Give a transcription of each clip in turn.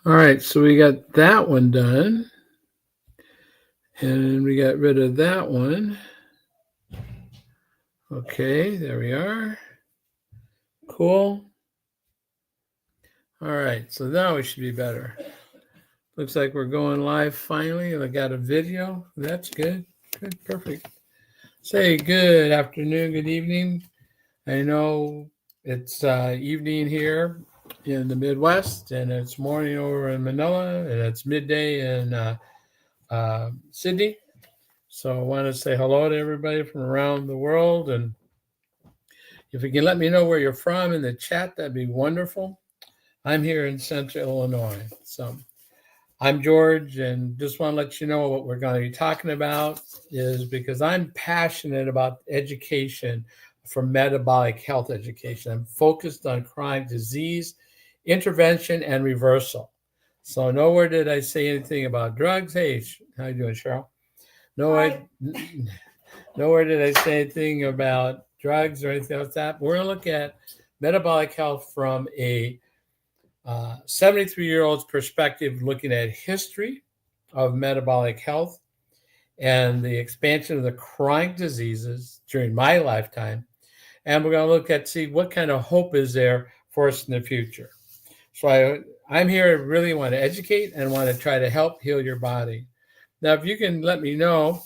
All right, so we got that one done. And we got rid of that one. Okay, there we are. Cool. All right, so now we should be better. Looks like we're going live finally. I got a video. That's good. Good, perfect. Say good afternoon, good evening. I know it's evening here in the Midwest, and it's morning over in Manila, and it's midday in Sydney. So I want to say hello to everybody from around the world. And if you can let me know where you're from in the chat, that'd be wonderful. I'm here in Central Illinois. So I'm George, and just want to let you know what we're going to be talking about is because I'm passionate about education for metabolic health education. I'm focused on chronic disease, intervention, and reversal. So nowhere did I say anything about drugs. Hey, how you doing, Cheryl? Nowhere did I say anything about drugs or anything like that. We're going to look at metabolic health from a 73-year-old's perspective, looking at history of metabolic health and the expansion of the chronic diseases during my lifetime. And we're going to look at, see what kind of hope is there for us in the future. So I'm here to really want to educate and want to try to help heal your body. Now, if you can let me know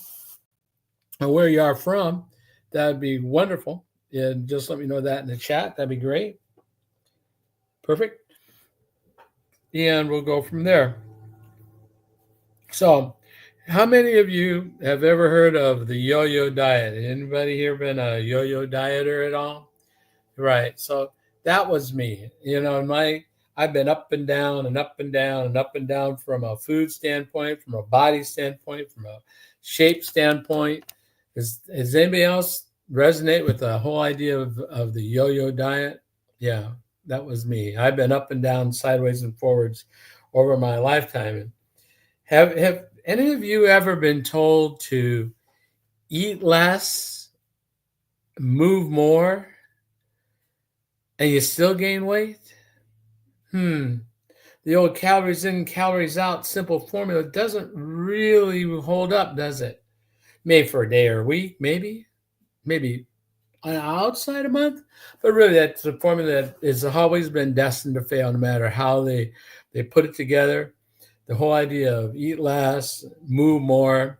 where you are from, that would be wonderful. And just let me know that in the chat. That'd be great. Perfect. And we'll go from there. So, how many of you have ever heard of the yo-yo diet? Anybody here been a yo-yo dieter at all? Right. So that was me. I've been up and down and up and down and up and down from a food standpoint, from a body standpoint, from a shape standpoint. Does anybody else resonate with the whole idea of the yo-yo diet? Yeah, that was me. I've been up and down, sideways and forwards over my lifetime. Have any of you ever been told to eat less, move more, and you still gain weight? The old calories in, calories out simple formula doesn't really hold up, does it? Maybe for a day or a week, maybe on outside a month, but really that's a formula that has always been destined to fail no matter how they put it together. The whole idea of eat less, move more,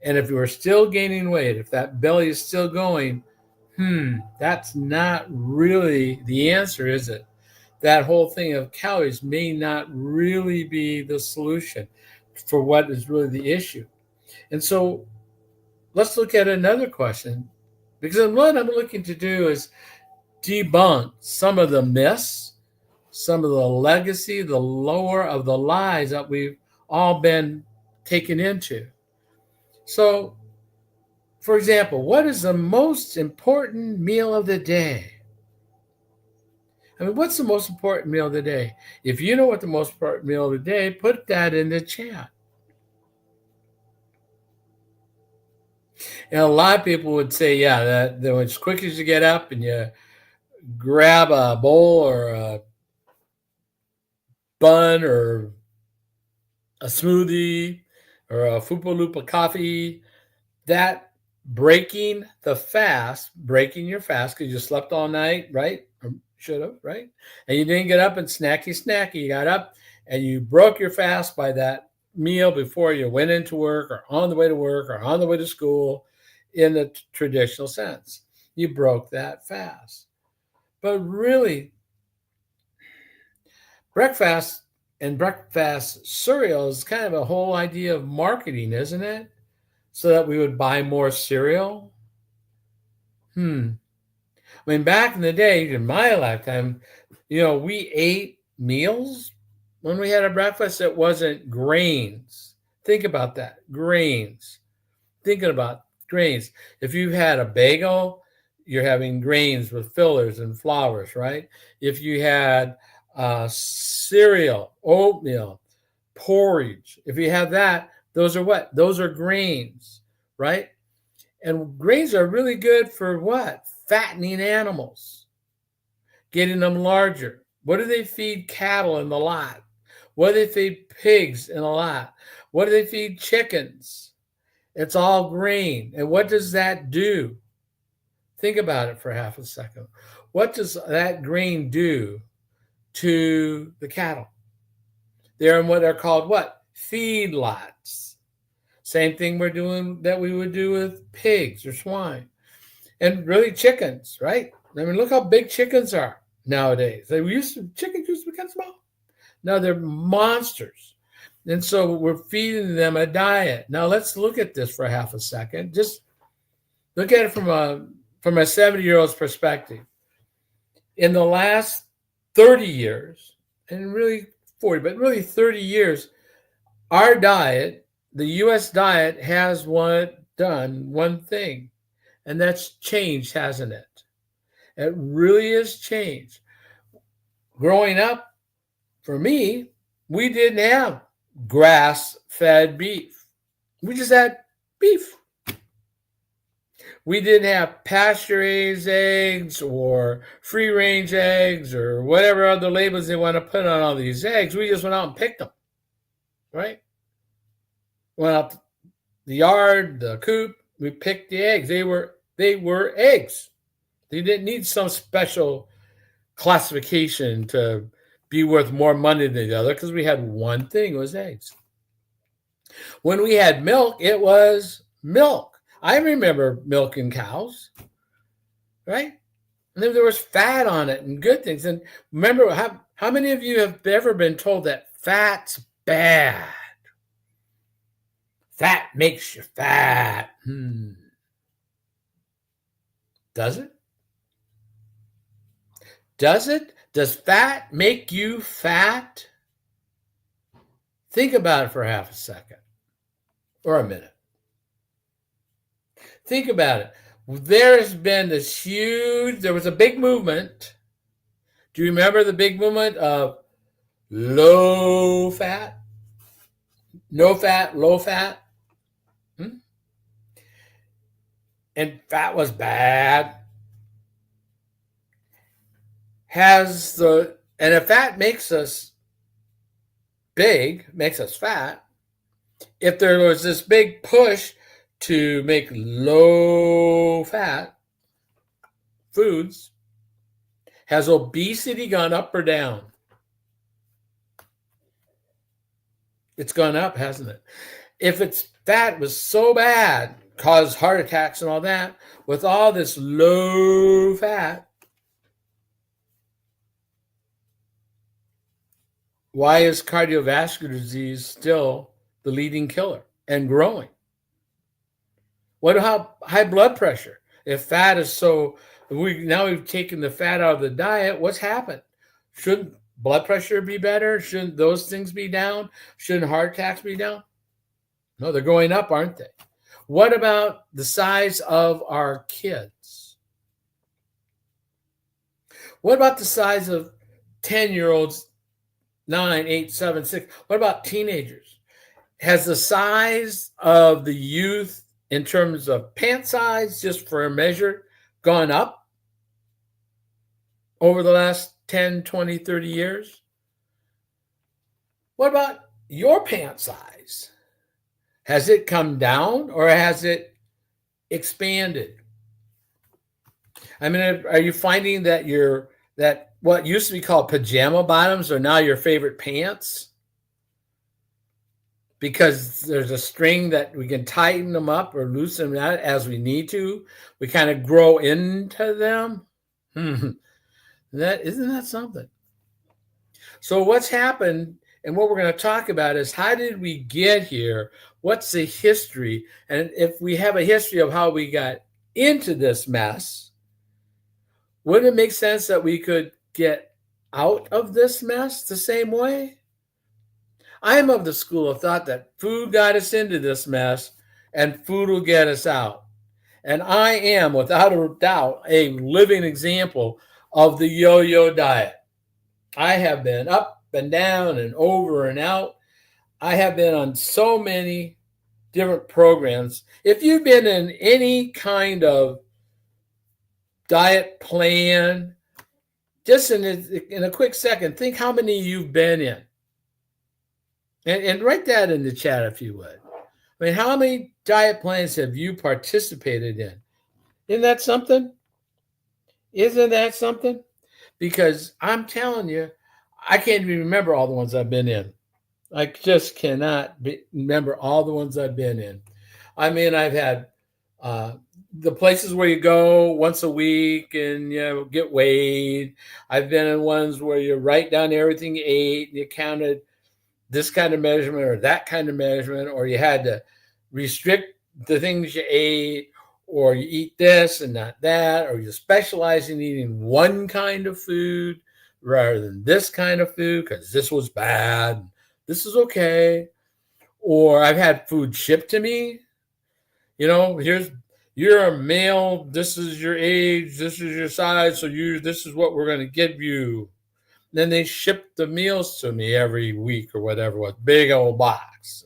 and if you are still gaining weight, if that belly is still going, that's not really the answer, is it? That whole thing of calories may not really be the solution for what is really the issue. And so let's look at another question, because what I'm looking to do is debunk some of the myths, some of the legacy, the lore of the lies that we've all been taken into. So, for example, what is the most important meal of the day? I mean, what's the most important meal of the day? If you know what the most important meal of the day, put that in the chat. And a lot of people would say, yeah, that as quick as you get up and you grab a bowl or a bun or a smoothie or a Fupa Lupa coffee, that breaking your fast because you slept all night, right? Or should have, right? And you didn't get up and snacky. You got up and you broke your fast by that meal before you went into work or on the way to work or on the way to school in the traditional sense. You broke that fast. But really, breakfast and breakfast cereal is kind of a whole idea of marketing, isn't it? So that we would buy more cereal. I mean, back in the day, in my lifetime, we ate meals when we had a breakfast. It wasn't grains. Think about that. Grains. Thinking about grains. If you had a bagel, you're having grains with fillers and flours, right? If you had cereal, oatmeal, porridge, if you have that, those are what? Those are grains, right? And grains are really good for what? Fattening animals, getting them larger. What do they feed cattle in the lot? What do they feed pigs in a lot? What do they feed chickens? It's all grain. And what does that do? Think about it for half a second. What does that grain do to the cattle? They're in what are called what? Feedlots. Same thing we're doing that we would do with pigs or swine. And really chickens, right? I mean, look how big chickens are nowadays. Chickens used to be kind of small. Now they're monsters. And so we're feeding them a diet. Now let's look at this for half a second. Just look at it from a 70-year-old's perspective. In the last 30 years, and really 40, but really 30 years, our diet, the US diet, has done one thing, and that's changed, hasn't it? It really has changed. Growing up, for me, we didn't have grass-fed beef. We just had beef. We didn't have pasture-raised eggs or free-range eggs or whatever other labels they want to put on all these eggs. We just went out and picked them, right? Went out the yard, the coop. We picked the eggs. They were eggs. They didn't need some special classification to be worth more money than the other because we had one thing. It was eggs. When we had milk, it was milk. I remember milking cows, right? And then there was fat on it and good things. And remember, how many of you have ever been told that fat's bad? Fat makes you fat. Does it? Does it? Does fat make you fat? Think about it for half a second or a minute. Think about it. There was a big movement. Do you remember the big movement of low fat? No fat, low fat? And fat was bad. And if fat makes us big, makes us fat, if there was this big push to make low fat foods, has obesity gone up or down? It's gone up, hasn't it? If fat was so bad, caused heart attacks and all that, with all this low fat, why is cardiovascular disease still the leading killer and growing? What about high blood pressure? If fat is we've taken the fat out of the diet, what's happened? Shouldn't blood pressure be better? Shouldn't those things be down? Shouldn't heart attacks be down? No, they're going up, aren't they? What about the size of our kids? What about the size of 10-year-olds, 9, 8, 7, 6? What about teenagers? Has the size of the youth in terms of pant size, just for a measure, gone up over the last 10, 20, 30 years? What about your pant size? Has it come down or has it expanded? I mean, are you finding that that what used to be called pajama bottoms are now your favorite pants? Because there's a string that we can tighten them up or loosen them out as we need to. We kind of grow into them. Isn't that something? So what's happened and what we're going to talk about is how did we get here? What's the history? And if we have a history of how we got into this mess, wouldn't it make sense that we could get out of this mess the same way? I am of the school of thought that food got us into this mess and food will get us out. And I am, without a doubt, a living example of the yo-yo diet. I have been up and down and over and out. I have been on so many different programs. If you've been in any kind of diet plan, just in a quick second, think how many you've been in. And write that in the chat if you would. I mean, how many diet plans have you participated in? Isn't that something? Isn't that something? Because I'm telling you, I can't even remember all the ones I've been in. I just cannot remember all the ones I've been in. I mean, I've had uh, the places where you go once a week and get weighed. I've been in ones where you write down everything you ate and you counted this kind of measurement or that kind of measurement, or you had to restrict the things you ate, or you eat this and not that, or you specialize in eating one kind of food rather than this kind of food because this was bad, this is okay. Or I've had food shipped to me. Here's you're a male, this is your age, this is your size, so this is what we're going to give you. Then they ship the meals to me every week or whatever with big old box.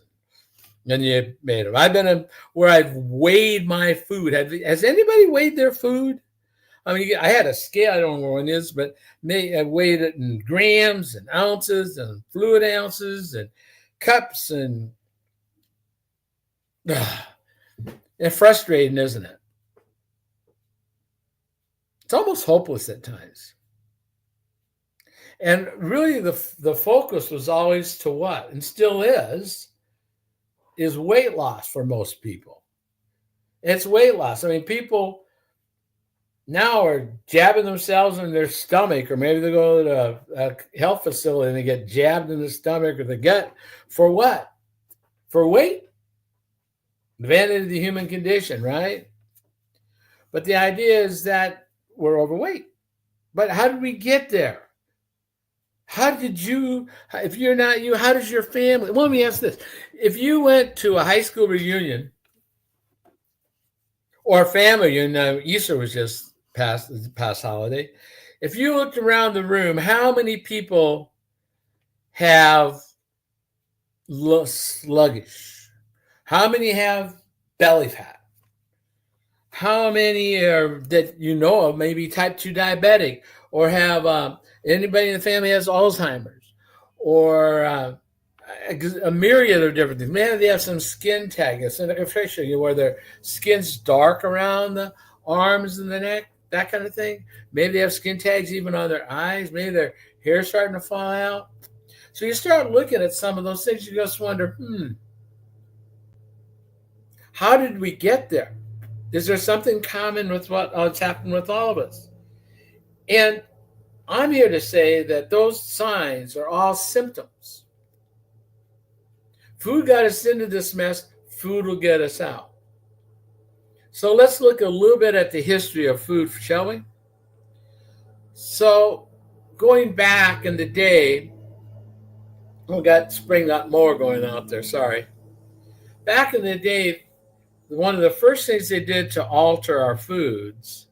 And you made them. I've been in where I've weighed my food. Has anybody weighed their food? I mean, I had a scale. I don't know what it is, but I weighed it in grams and ounces and fluid ounces and cups, and it's frustrating, isn't it? It's almost hopeless at times. And really, the focus was always to what, and still is weight loss for most people. It's weight loss. I mean, people now are jabbing themselves in their stomach, or maybe they go to a health facility and they get jabbed in the stomach or the gut for what? For weight. The vanity of the human condition, right? But the idea is that we're overweight. But how did we get there? How did you, if you're not you, how does your family? Well, let me ask this. If you went to a high school reunion or a family reunion, Easter was just past holiday. If you looked around the room, how many people have sluggish? How many have belly fat? How many are that you know of maybe type 2 diabetic, or have anybody in the family has Alzheimer's, or a myriad of different things. Maybe they have some skin tag, where their skin's dark around the arms and the neck, that kind of thing. Maybe they have skin tags even on their eyes. Maybe their hair's starting to fall out. So you start looking at some of those things, you just wonder, how did we get there? Is there something common with what's happened with all of us? And I'm here to say that those signs are all symptoms. Food got us into this mess. Food will get us out. So let's look a little bit at the history of food, shall we? So going back in the day, we got spring not more going out there, sorry. Back in the day, one of the first things they did to alter our foods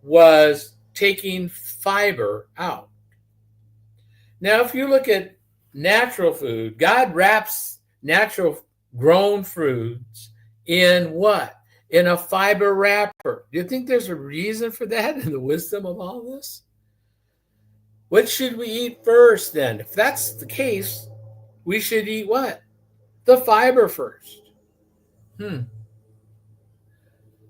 was taking fiber out. Now, if you look at natural food, God wraps natural grown foods in what? In a fiber wrapper. Do you think there's a reason for that in the wisdom of all this? What should we eat first then? If that's the case, we should eat what? The fiber first.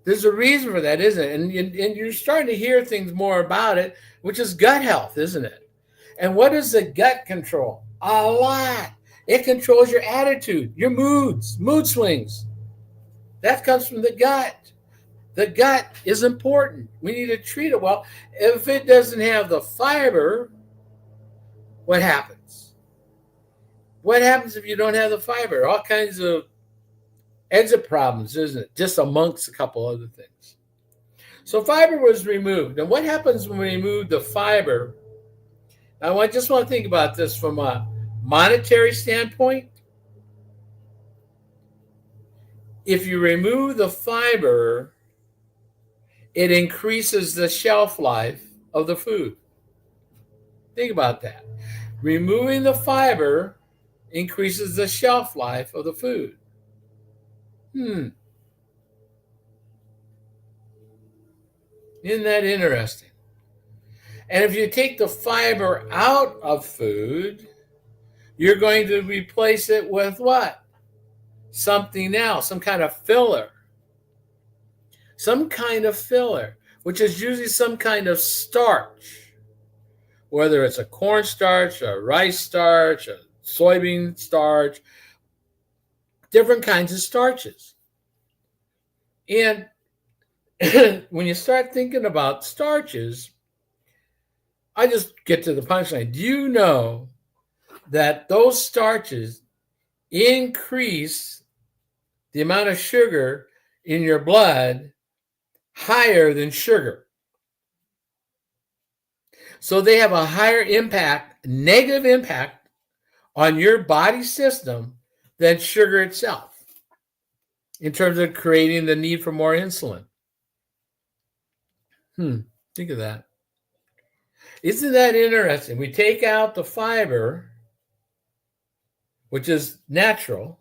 There's a reason for that, isn't it? And you're starting to hear things more about it, which is gut health, isn't it? And what does the gut control? A lot. It controls your attitude, your moods, mood swings. That comes from the gut. The gut is important. We need to treat it well. If it doesn't have the fiber, what happens? What happens if you don't have the fiber? All kinds of exit problems, isn't it? Just amongst a couple other things. So fiber was removed. And what happens when we remove the fiber? Now, I just want to think about this from a monetary standpoint. If you remove the fiber, it increases the shelf life of the food. Think about that. Removing the fiber increases the shelf life of the food. Isn't that interesting? And if you take the fiber out of food, You're going to replace it with what? Something else, some kind of filler. Some kind of filler, which is usually some kind of starch, whether it's a cornstarch, a rice starch, a soybean starch, different kinds of starches. And when you start thinking about starches, I just get to the punchline. Do you know that those starches increase the amount of sugar in your blood higher than sugar? So they have a higher impact, negative impact on your body system than sugar itself in terms of creating the need for more insulin. Think of that. Isn't that interesting? We take out the fiber, which is natural,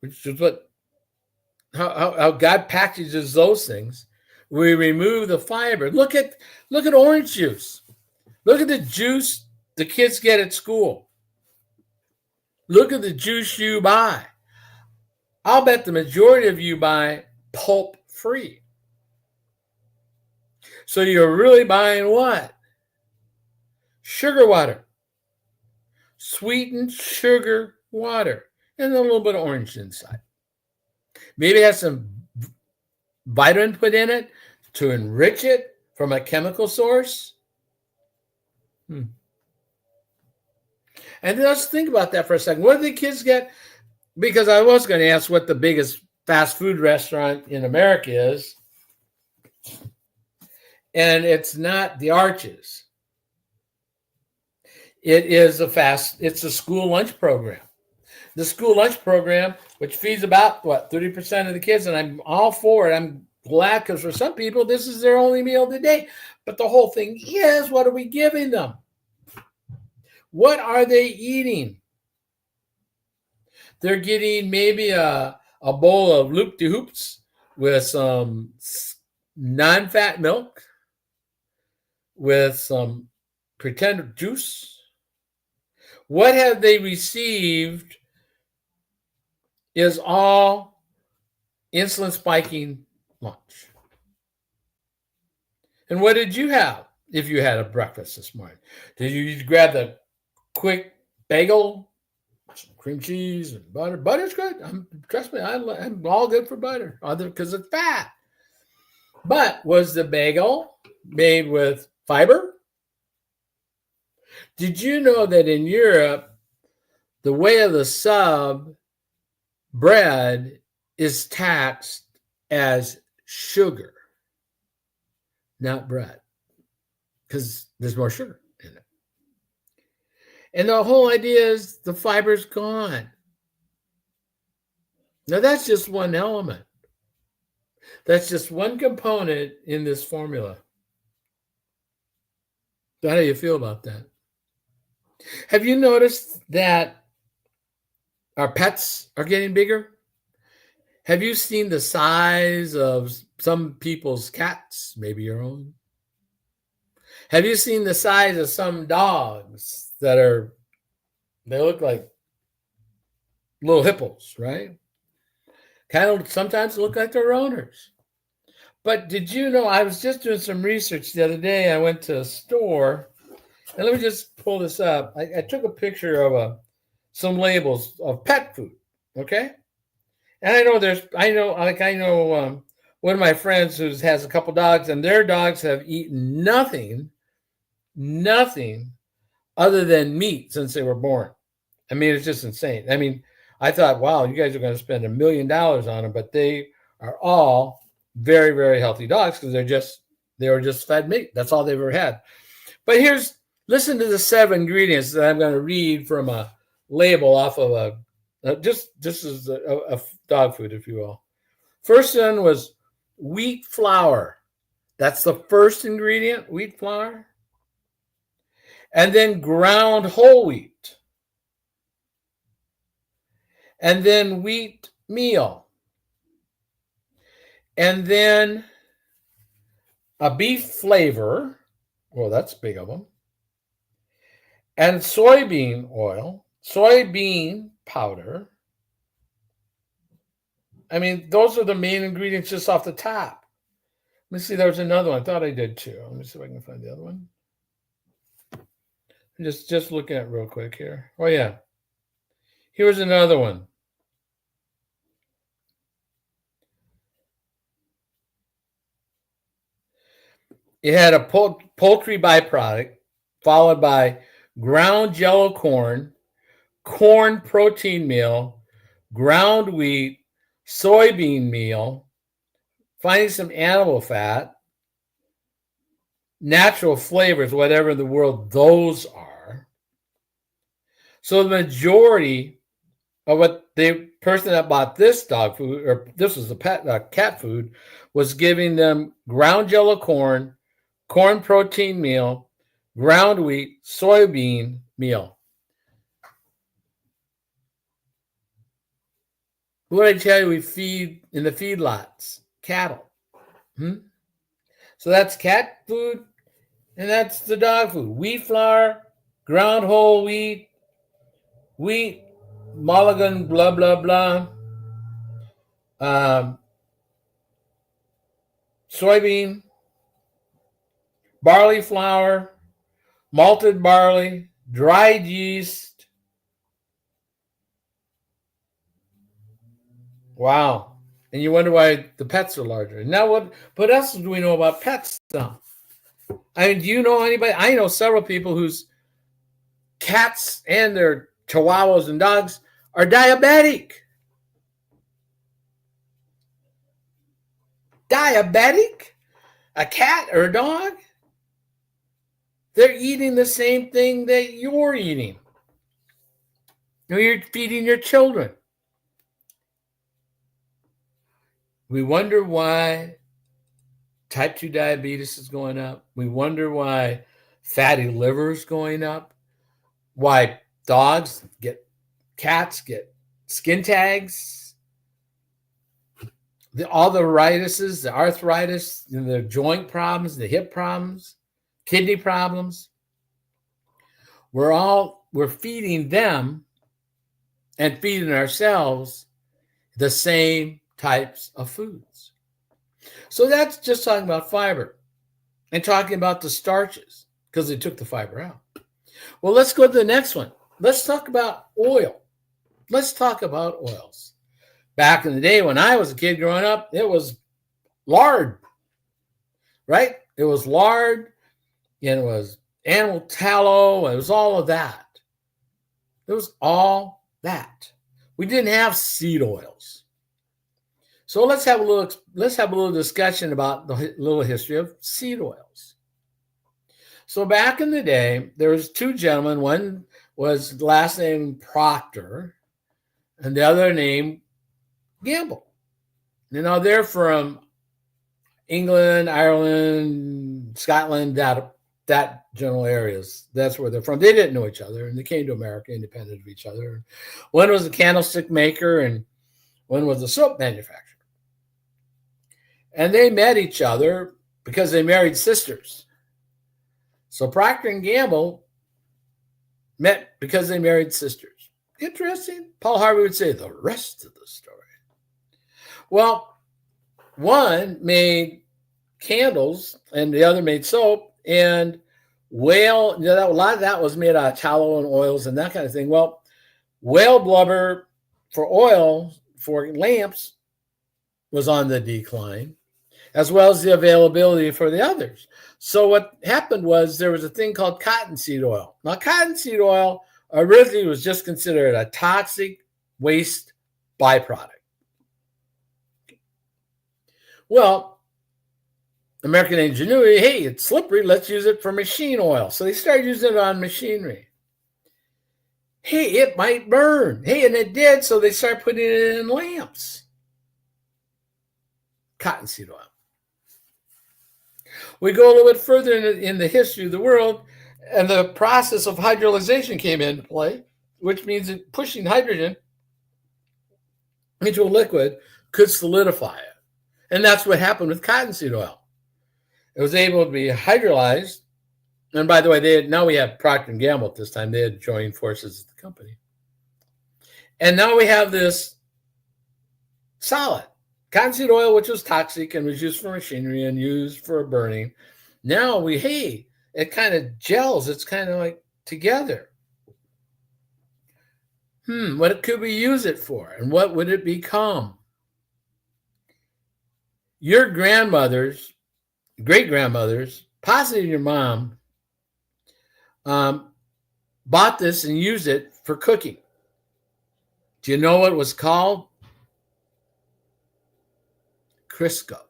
which is what how God packages those things. We remove the fiber. Look at orange juice. Look at the juice the kids get at school. Look at the juice you buy. I'll bet the majority of you buy pulp free. So you're really buying what? Sugar water. Sweetened sugar water. And a little bit of orange inside. Maybe it has some vitamin put in it to enrich it from a chemical source. And then let's think about that for a second. What do the kids get? Because I was going to ask what the biggest fast food restaurant in America is. And it's not the Arches. It's a school lunch program. The school lunch program, which feeds about, 30% of the kids, and I'm all for it. I'm glad, because for some people, this is their only meal of the day. But the whole thing is, what are we giving them? What are they eating? They're getting maybe a bowl of loop-de-hoops with some non-fat milk, with some pretend juice. What have they received is all insulin spiking lunch. And what did you have if you had a breakfast this morning? Did you grab the quick bagel, some cream cheese and butter? Butter's good. Trust me, I'm all good for butter, because it's fat. But was the bagel made with fiber? Did you know that in Europe, the way of the sub, bread is taxed as sugar, not bread, because there's more sugar in it. And the whole idea is the fiber's gone. Now, that's just one element. That's just one component in this formula. So how do you feel about that? Have you noticed that our pets are getting bigger? Have you seen the size of some people's cats, maybe your own? Have you seen the size of some dogs they look like little hippos, right? Kind of sometimes look like their owners. But did you know, I was just doing some research the other day. I went to a store, and let me just pull this up. I took a picture of some labels of pet food, okay? And I know one of my friends who has a couple dogs, and their dogs have eaten nothing other than meat since they were born. I mean, it's just insane. I mean, I thought, wow, you guys are going to spend $1 million on them, but they are all very, very healthy dogs because they were just fed meat. That's all they've ever had. But listen to the 7 ingredients that I'm going to read from a label off of just as a dog food, if you will. First one was wheat flour. That's the first ingredient, wheat flour. And then ground whole wheat. And then wheat meal. And then a beef flavor. Well, that's big of them. And soybean oil. soybean powder. I mean, those are the main ingredients just off the top. Let me see. There was another one. I thought I did too. Let me see if I can find the other one. Just looking at it real quick here. Oh yeah, here's another one. It had a poultry byproduct, followed by ground yellow corn, corn protein meal, ground wheat, soybean meal, finding some animal fat, natural flavors, whatever in the world those are. So the majority of what the person that bought this dog food, or this was the cat food, was giving them ground yellow corn, corn protein meal, ground wheat, soybean meal. What did I tell you we feed in the feedlots? Cattle. So that's cat food, and that's the dog food. Wheat flour, ground whole wheat, mulligan, blah, blah, blah. Soybean, barley flour, malted barley, dried yeast. Wow. And you wonder why the pets are larger. Now, what else do we know about pets now? I mean, do you know anybody? I know several people whose cats and their chihuahuas and dogs are diabetic. Diabetic? A cat or a dog? They're eating the same thing that you're eating. You're feeding your children. We wonder why type 2 diabetes is going up. We wonder why fatty liver is going up. Why cats get skin tags. All the arthritis, the joint problems, the hip problems, kidney problems. We're feeding them and feeding ourselves the same types of foods. So that's just talking about fiber and talking about the starches because they took the fiber out. Well, let's go to the next one. Let's talk about oil. Let's talk about oils. Back in the day when I was a kid growing up, it was lard, right? It was lard and it was animal tallow. It was all of that. It was all that. We didn't have seed oils. So let's have a little discussion about the little history of seed oils. So back in the day, there was two gentlemen. One was last name Proctor, and the other name Gamble. You know, they're from England, Ireland, Scotland, that general areas. That's where they're from. They didn't know each other, and they came to America independent of each other. One was a candlestick maker, and one was a soap manufacturer. And they met each other because they married sisters. So Procter and Gamble met because they married sisters. Interesting. Paul Harvey would say the rest of the story. Well, one made candles and the other made soap, and a lot of that was made out of tallow and oils and that kind of thing. Well, whale blubber for oil for lamps was on the decline, as well as the availability for the others. So what happened was there was a thing called cottonseed oil. Now, cottonseed oil originally was just considered a toxic waste byproduct. Well, American ingenuity, hey, it's slippery, let's use it for machine oil. So they started using it on machinery. Hey, it might burn. Hey, and it did, so they started putting it in lamps. Cottonseed oil. We go a little bit further in the history of the world, and the process of hydrolyzation came into play, which means that pushing hydrogen into a liquid could solidify it. And that's what happened with cottonseed oil. It was able to be hydrolyzed. And by the way, now we have Procter & Gamble at this time. They had joined forces at the company. And now we have this solid cottonseed oil, which was toxic and was used for machinery and used for burning. Now it kind of gels. It's kind of like together. What could we use it for? And what would it become? Your grandmothers, great grandmothers, possibly your mom, bought this and used it for cooking. Do you know what it was called? Crisco.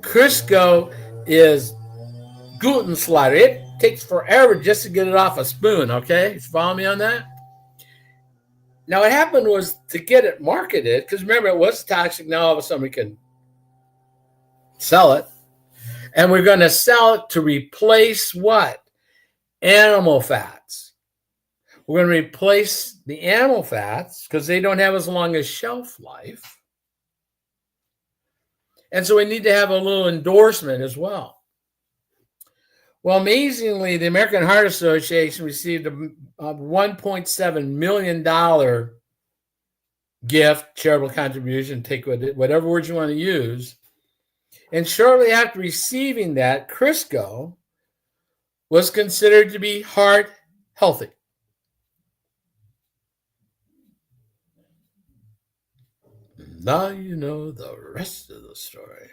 Crisco is gluten slaughter. It takes forever just to get it off a spoon, okay? You follow me on that? Now, what happened was to get it marketed, because remember, it was toxic. Now, all of a sudden, we can sell it. And we're going to sell it to replace what? Animal fats. We're going to replace the animal fats because they don't have as long a shelf life. And so we need to have a little endorsement as well. Well, amazingly, the American Heart Association received a $1.7 million gift, charitable contribution, take whatever words you want to use. And shortly after receiving that, Crisco was considered to be heart healthy. Now you know the rest of the story.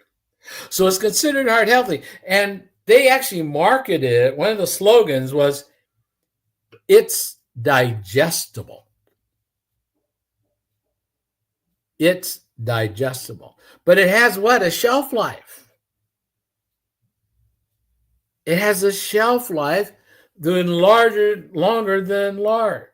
So it's considered heart healthy. And they actually marketed it. One of the slogans was, it's digestible. It's digestible. But it has what? A shelf life. It has a shelf life longer than lard.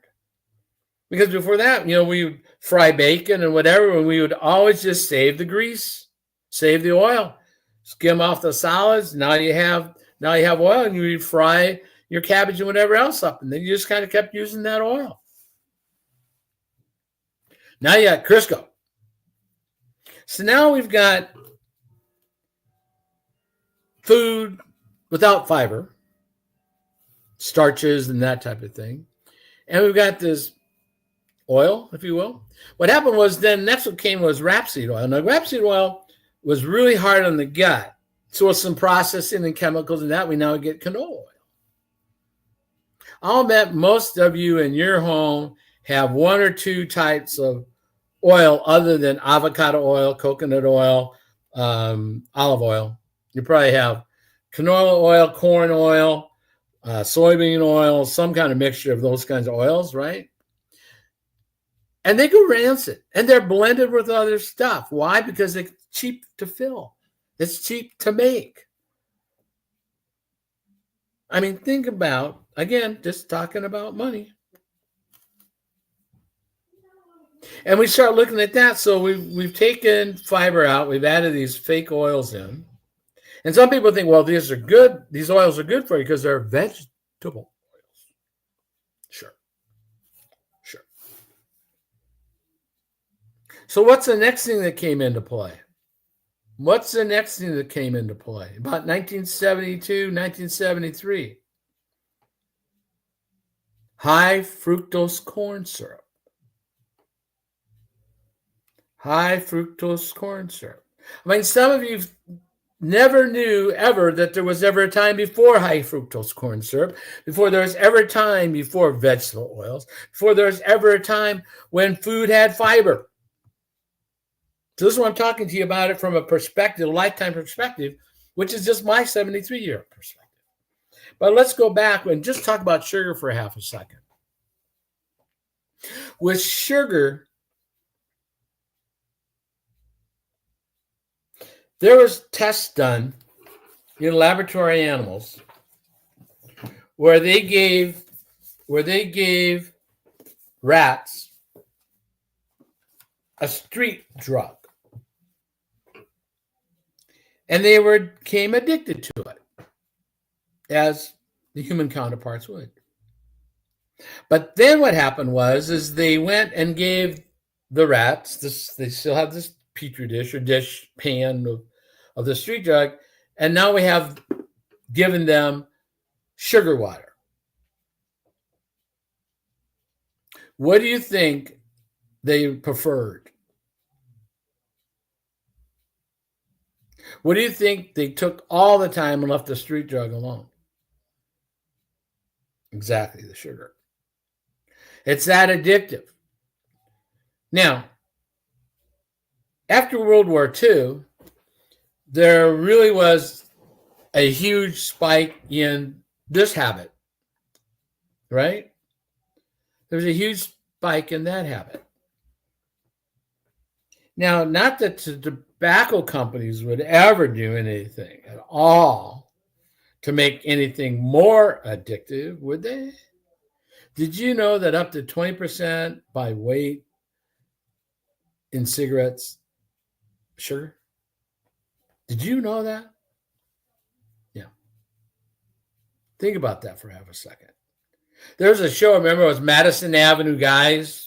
Because before that, we would fry bacon and whatever, and we would always just save the grease, save the oil, skim off the solids. Now you have oil, and you would fry your cabbage and whatever else up, and then you just kind of kept using that oil. Now you got Crisco. So now we've got food without fiber, starches and that type of thing, and we've got this oil, if you will. What happened was then next what came was rapeseed oil. Now, rapeseed oil was really hard on the gut. So with some processing and chemicals and that, we now get canola oil. I'll bet most of you in your home have one or two types of oil other than avocado oil, coconut oil, olive oil. You probably have canola oil, corn oil, soybean oil, some kind of mixture of those kinds of oils, right? And they go rancid, and they're blended with other stuff. Why? Because it's cheap to fill. It's cheap to make. I mean, think about, again, just talking about money. And we start looking at that. So we've taken fiber out. We've added these fake oils in. And some people think, well, these are good. These oils are good for you because they're vegetable oils. Sure. So what's the next thing that came into play? About 1972, 1973. High fructose corn syrup. High fructose corn syrup. I mean, some of you never knew ever that there was ever a time before high fructose corn syrup, before there was ever a time before vegetable oils, before there was ever a time when food had fiber. So this is what I'm talking to you about it from a perspective, a lifetime perspective, which is just my 73-year perspective. But let's go back and just talk about sugar for half a second. With sugar, there was tests done in laboratory animals where they gave rats a street drug. And they became addicted to it, as the human counterparts would. But then what happened is they went and gave the rats this. They still have this petri dish or dish pan of the street drug, and now we have given them sugar water. What do you think they preferred? What do you think they took all the time and left the street drug alone? Exactly, the sugar. It's that addictive. Now, after World War II, there really was a huge spike in this habit, right? There's a huge spike in that habit. Now, not that the tobacco companies would ever do anything at all to make anything more addictive, would they? Did you know that up to 20% by weight in cigarettes, sugar? Did you know that? Yeah. Think about that for half a second. There was a show, I remember it was Madison Avenue Guys.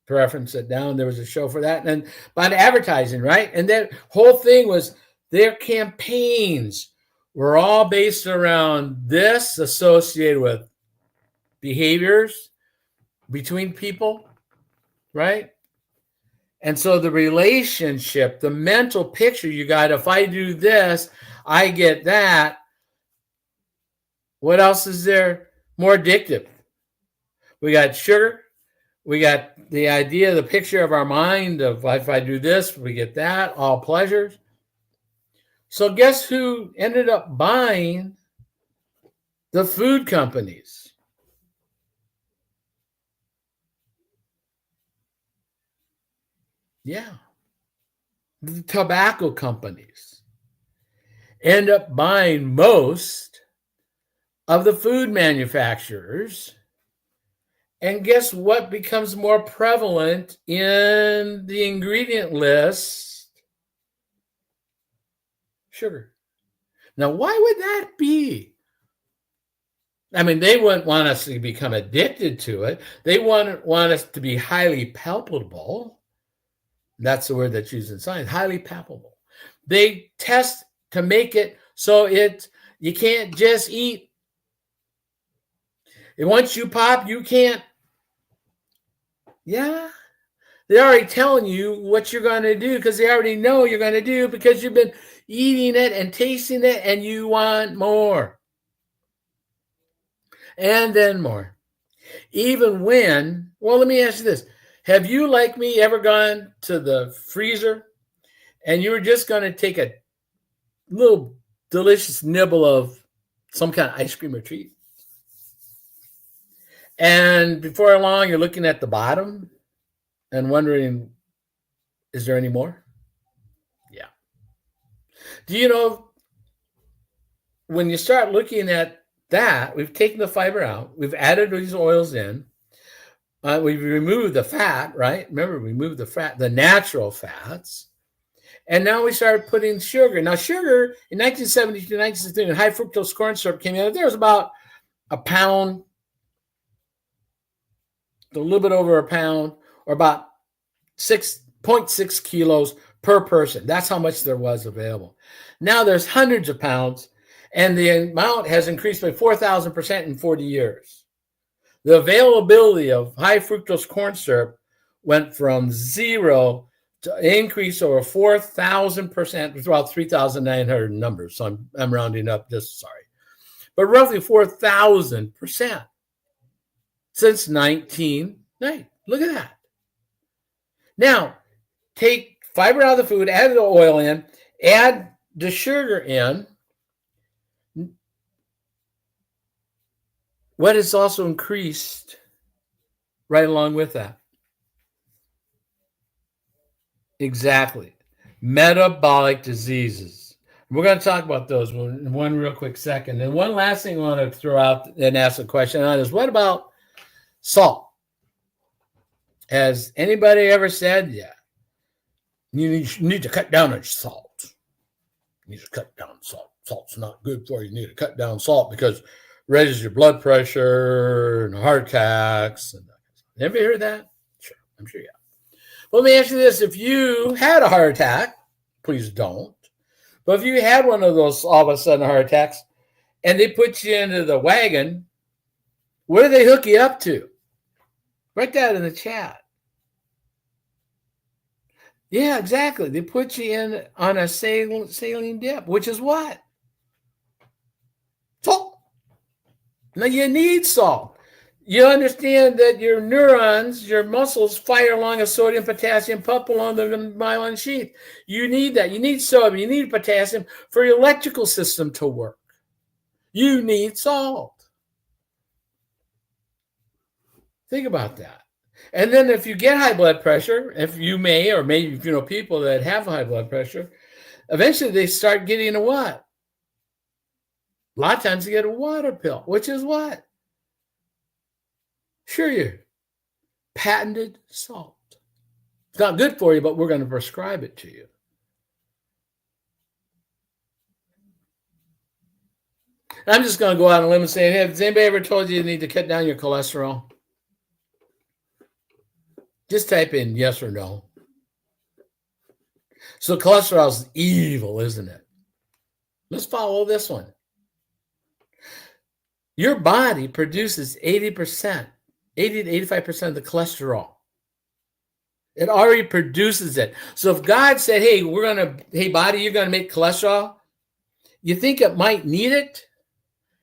To reference it down, there was a show for that. And about advertising, right? And that whole thing was their campaigns were all based around this associated with behaviors between people, right? And so the relationship, the mental picture you got, if I do this, I get that. What else is there more addictive? We got sugar. We got the idea, the picture of our mind of if I do this, we get that, all pleasures. So guess who ended up buying the food companies? Yeah. The tobacco companies end up buying most of the food manufacturers. And guess what becomes more prevalent in the ingredient list? Sugar. Now, why would that be? I mean, they wouldn't want us to become addicted to it. They want us to be highly palpable. That's the word that's used in science, highly palpable. They test to make it so you can't just eat. And once you pop, you can't. Yeah, they're already telling you what you're going to do because they already know you're going to do because you've been eating it and tasting it and you want more. And then more. Even when, well, let me ask you this. Have you, like me, ever gone to the freezer and you were just going to take a little delicious nibble of some kind of ice cream or treat? And before long, you're looking at the bottom and wondering, is there any more? Yeah. Do you know, when you start looking at that, we've taken the fiber out, we've added these oils in, we've removed the fat, right? Remember, we removed the fat, the natural fats. And now we started putting sugar. Now, sugar in 1972, 1963, when high fructose corn syrup came out, there was about a pound, a little bit over a pound, or about 6.6 kilos per person. That's how much there was available. Now there's hundreds of pounds, and the amount has increased by 4,000% in 40 years. The availability of high fructose corn syrup went from zero to increase over 4,000%. It's about 3,900 numbers, so I'm rounding up this, sorry. But roughly 4,000% since 1990. Look at that. Now, take fiber out of the food, add the oil in, add the sugar in. What has also increased right along with that? Exactly. Metabolic diseases. We're going to talk about those in one real quick second. And one last thing I want to throw out and ask a question on is, what about salt? Has anybody ever said, yeah, you need to cut down on salt? You need to cut down salt. Salt's not good for you. You need to cut down salt because it raises your blood pressure and heart attacks. Have you heard that? Sure, I'm sure you have. Well, let me ask you this. If you had a heart attack, please don't. But if you had one of those all of a sudden heart attacks and they put you into the wagon, what do they hook you up to? Write that in the chat. Yeah, exactly. They put you in on a saline dip, which is what? Salt. Now you need salt. You understand that your neurons, your muscles fire along a sodium potassium pump along the myelin sheath. You need that. You need sodium. You need potassium for your electrical system to work. You need salt. Think about that. And then if you get high blood pressure, if you may, or maybe people that have high blood pressure, eventually they start getting a what? A lot of times they get a water pill, which is what? Sure, you patented salt. It's not good for you, but we're going to prescribe it to you. I'm just going to go out on a limb and say, hey, has anybody ever told you need to cut down your cholesterol? Just type in yes or no. So cholesterol is evil, isn't it? Let's follow this one. Your body produces 80%, 80 to 85% of the cholesterol. It already produces it. So if God said, hey, body, you're going to make cholesterol, you think it might need it?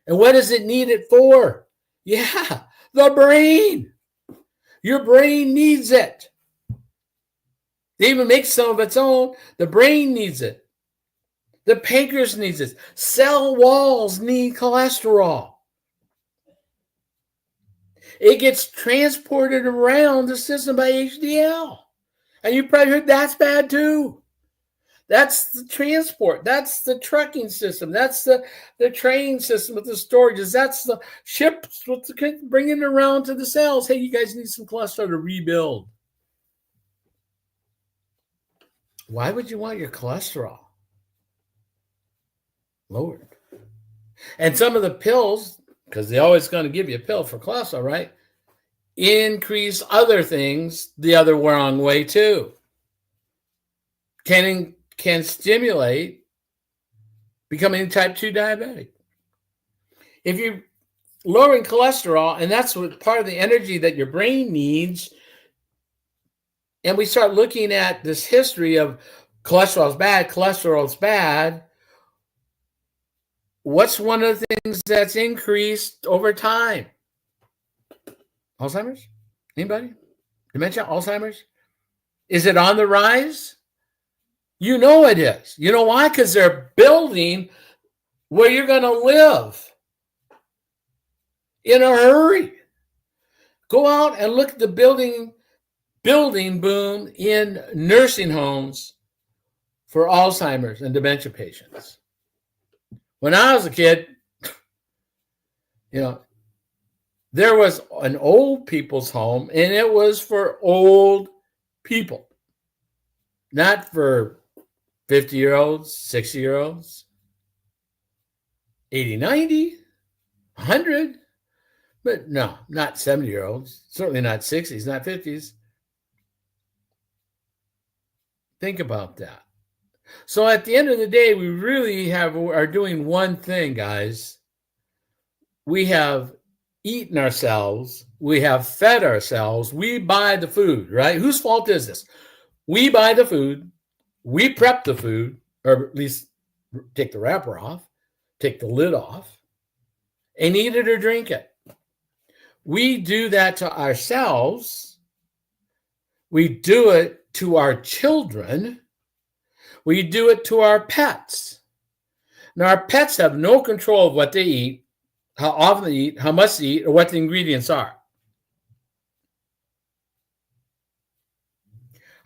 And what does it need it for? Yeah, the brain. Your brain needs it. It even makes some of its own. The brain needs it. The pancreas needs it. Cell walls need cholesterol. It gets transported around the system by HDL. And you probably heard that's bad too. That's the transport. That's the trucking system. That's the train system with the storages. That's the ships with the bringing it around to the cells. Hey, you guys need some cholesterol to rebuild. Why would you want your cholesterol lowered? And some of the pills, because they're always going to give you a pill for cholesterol, right? Increase other things the other wrong way too. Can stimulate becoming type 2 diabetic. If you're lowering cholesterol, and that's what part of the energy that your brain needs, and we start looking at this history of cholesterol is bad, what's one of the things that's increased over time? Alzheimer's? Anybody? Dementia? Alzheimer's? Is it on the rise? You know it is. You know why? Because they're building where you're going to live in a hurry. Go out and look at the building boom in nursing homes for Alzheimer's and dementia patients. When I was a kid, there was an old people's home, and it was for old people, not for 50-year-olds, 60-year-olds, 80, 90, 100, but no, not 70-year-olds, certainly not 60s, not 50s. Think about that. So at the end of the day, we really are doing one thing, guys. We have eaten ourselves. We have fed ourselves. We buy the food, right? Whose fault is this? We buy the food. We prep the food, or at least take the wrapper off, take the lid off, and eat it or drink it. We do that to ourselves. We do it to our children. We do it to our pets. Now, our pets have no control of what they eat, how often they eat, how much they eat, or what the ingredients are.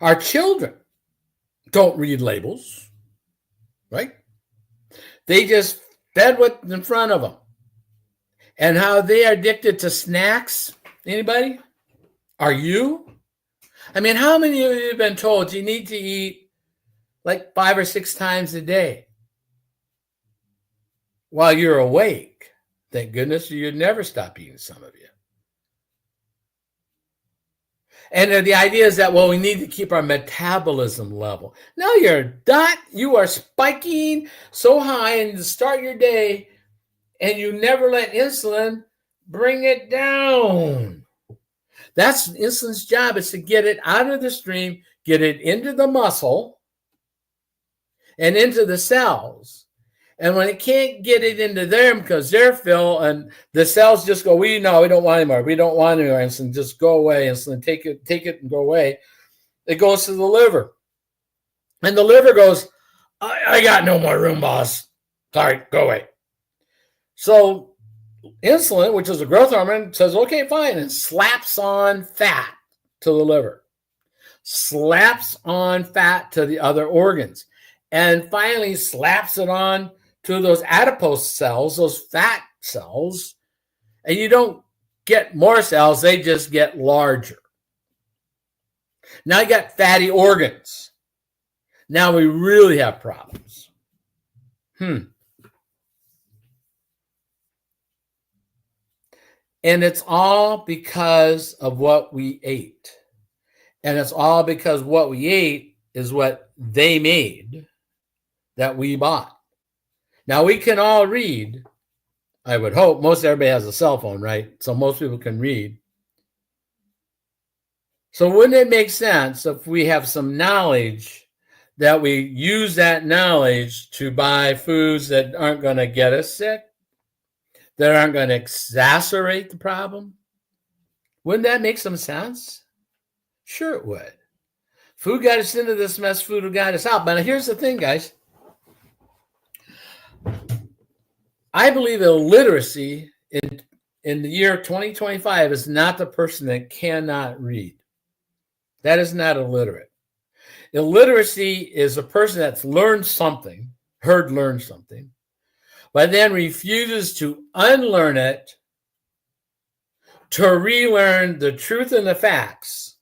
Our children don't read labels, right? They just fed what's in front of them. And how they are addicted to snacks. Anybody? Are you? I mean, how many of you have been told you need to eat like 5 or 6 times a day while you're awake? Thank goodness you'd never stop eating, some of you. And the idea is that, well, we need to keep our metabolism level. No, you're not. You are spiking so high and to start your day, and you never let insulin bring it down. That's insulin's job, is to get it out of the stream, get it into the muscle and into the cells. And when it can't get it into them because they're full, and the cells just go, we don't want anymore. We don't want any more insulin. Just go away, insulin. Take it and go away. It goes to the liver. And the liver goes, I got no more room, boss. Sorry, go away. So insulin, which is a growth hormone, says, okay, fine, and slaps on fat to the liver, slaps on fat to the other organs, and finally slaps it on to those adipose cells, those fat cells, and you don't get more cells, they just get larger. Now you got fatty organs. Now we really have problems. And it's all because of what we ate. And it's all because what we ate is what they made that we bought. Now, we can all read. I would hope. Most everybody has a cell phone, right? So most people can read. So wouldn't it make sense if we have some knowledge that we use that knowledge to buy foods that aren't going to get us sick, that aren't going to exacerbate the problem? Wouldn't that make some sense? Sure it would. Food got us into this mess. Food got us out. But here's the thing, guys. I believe illiteracy in the year 2025 is not the person that cannot read. That is not illiterate. Illiteracy is a person that's learned something, learned something, but then refuses to unlearn it, to relearn the truth and the facts,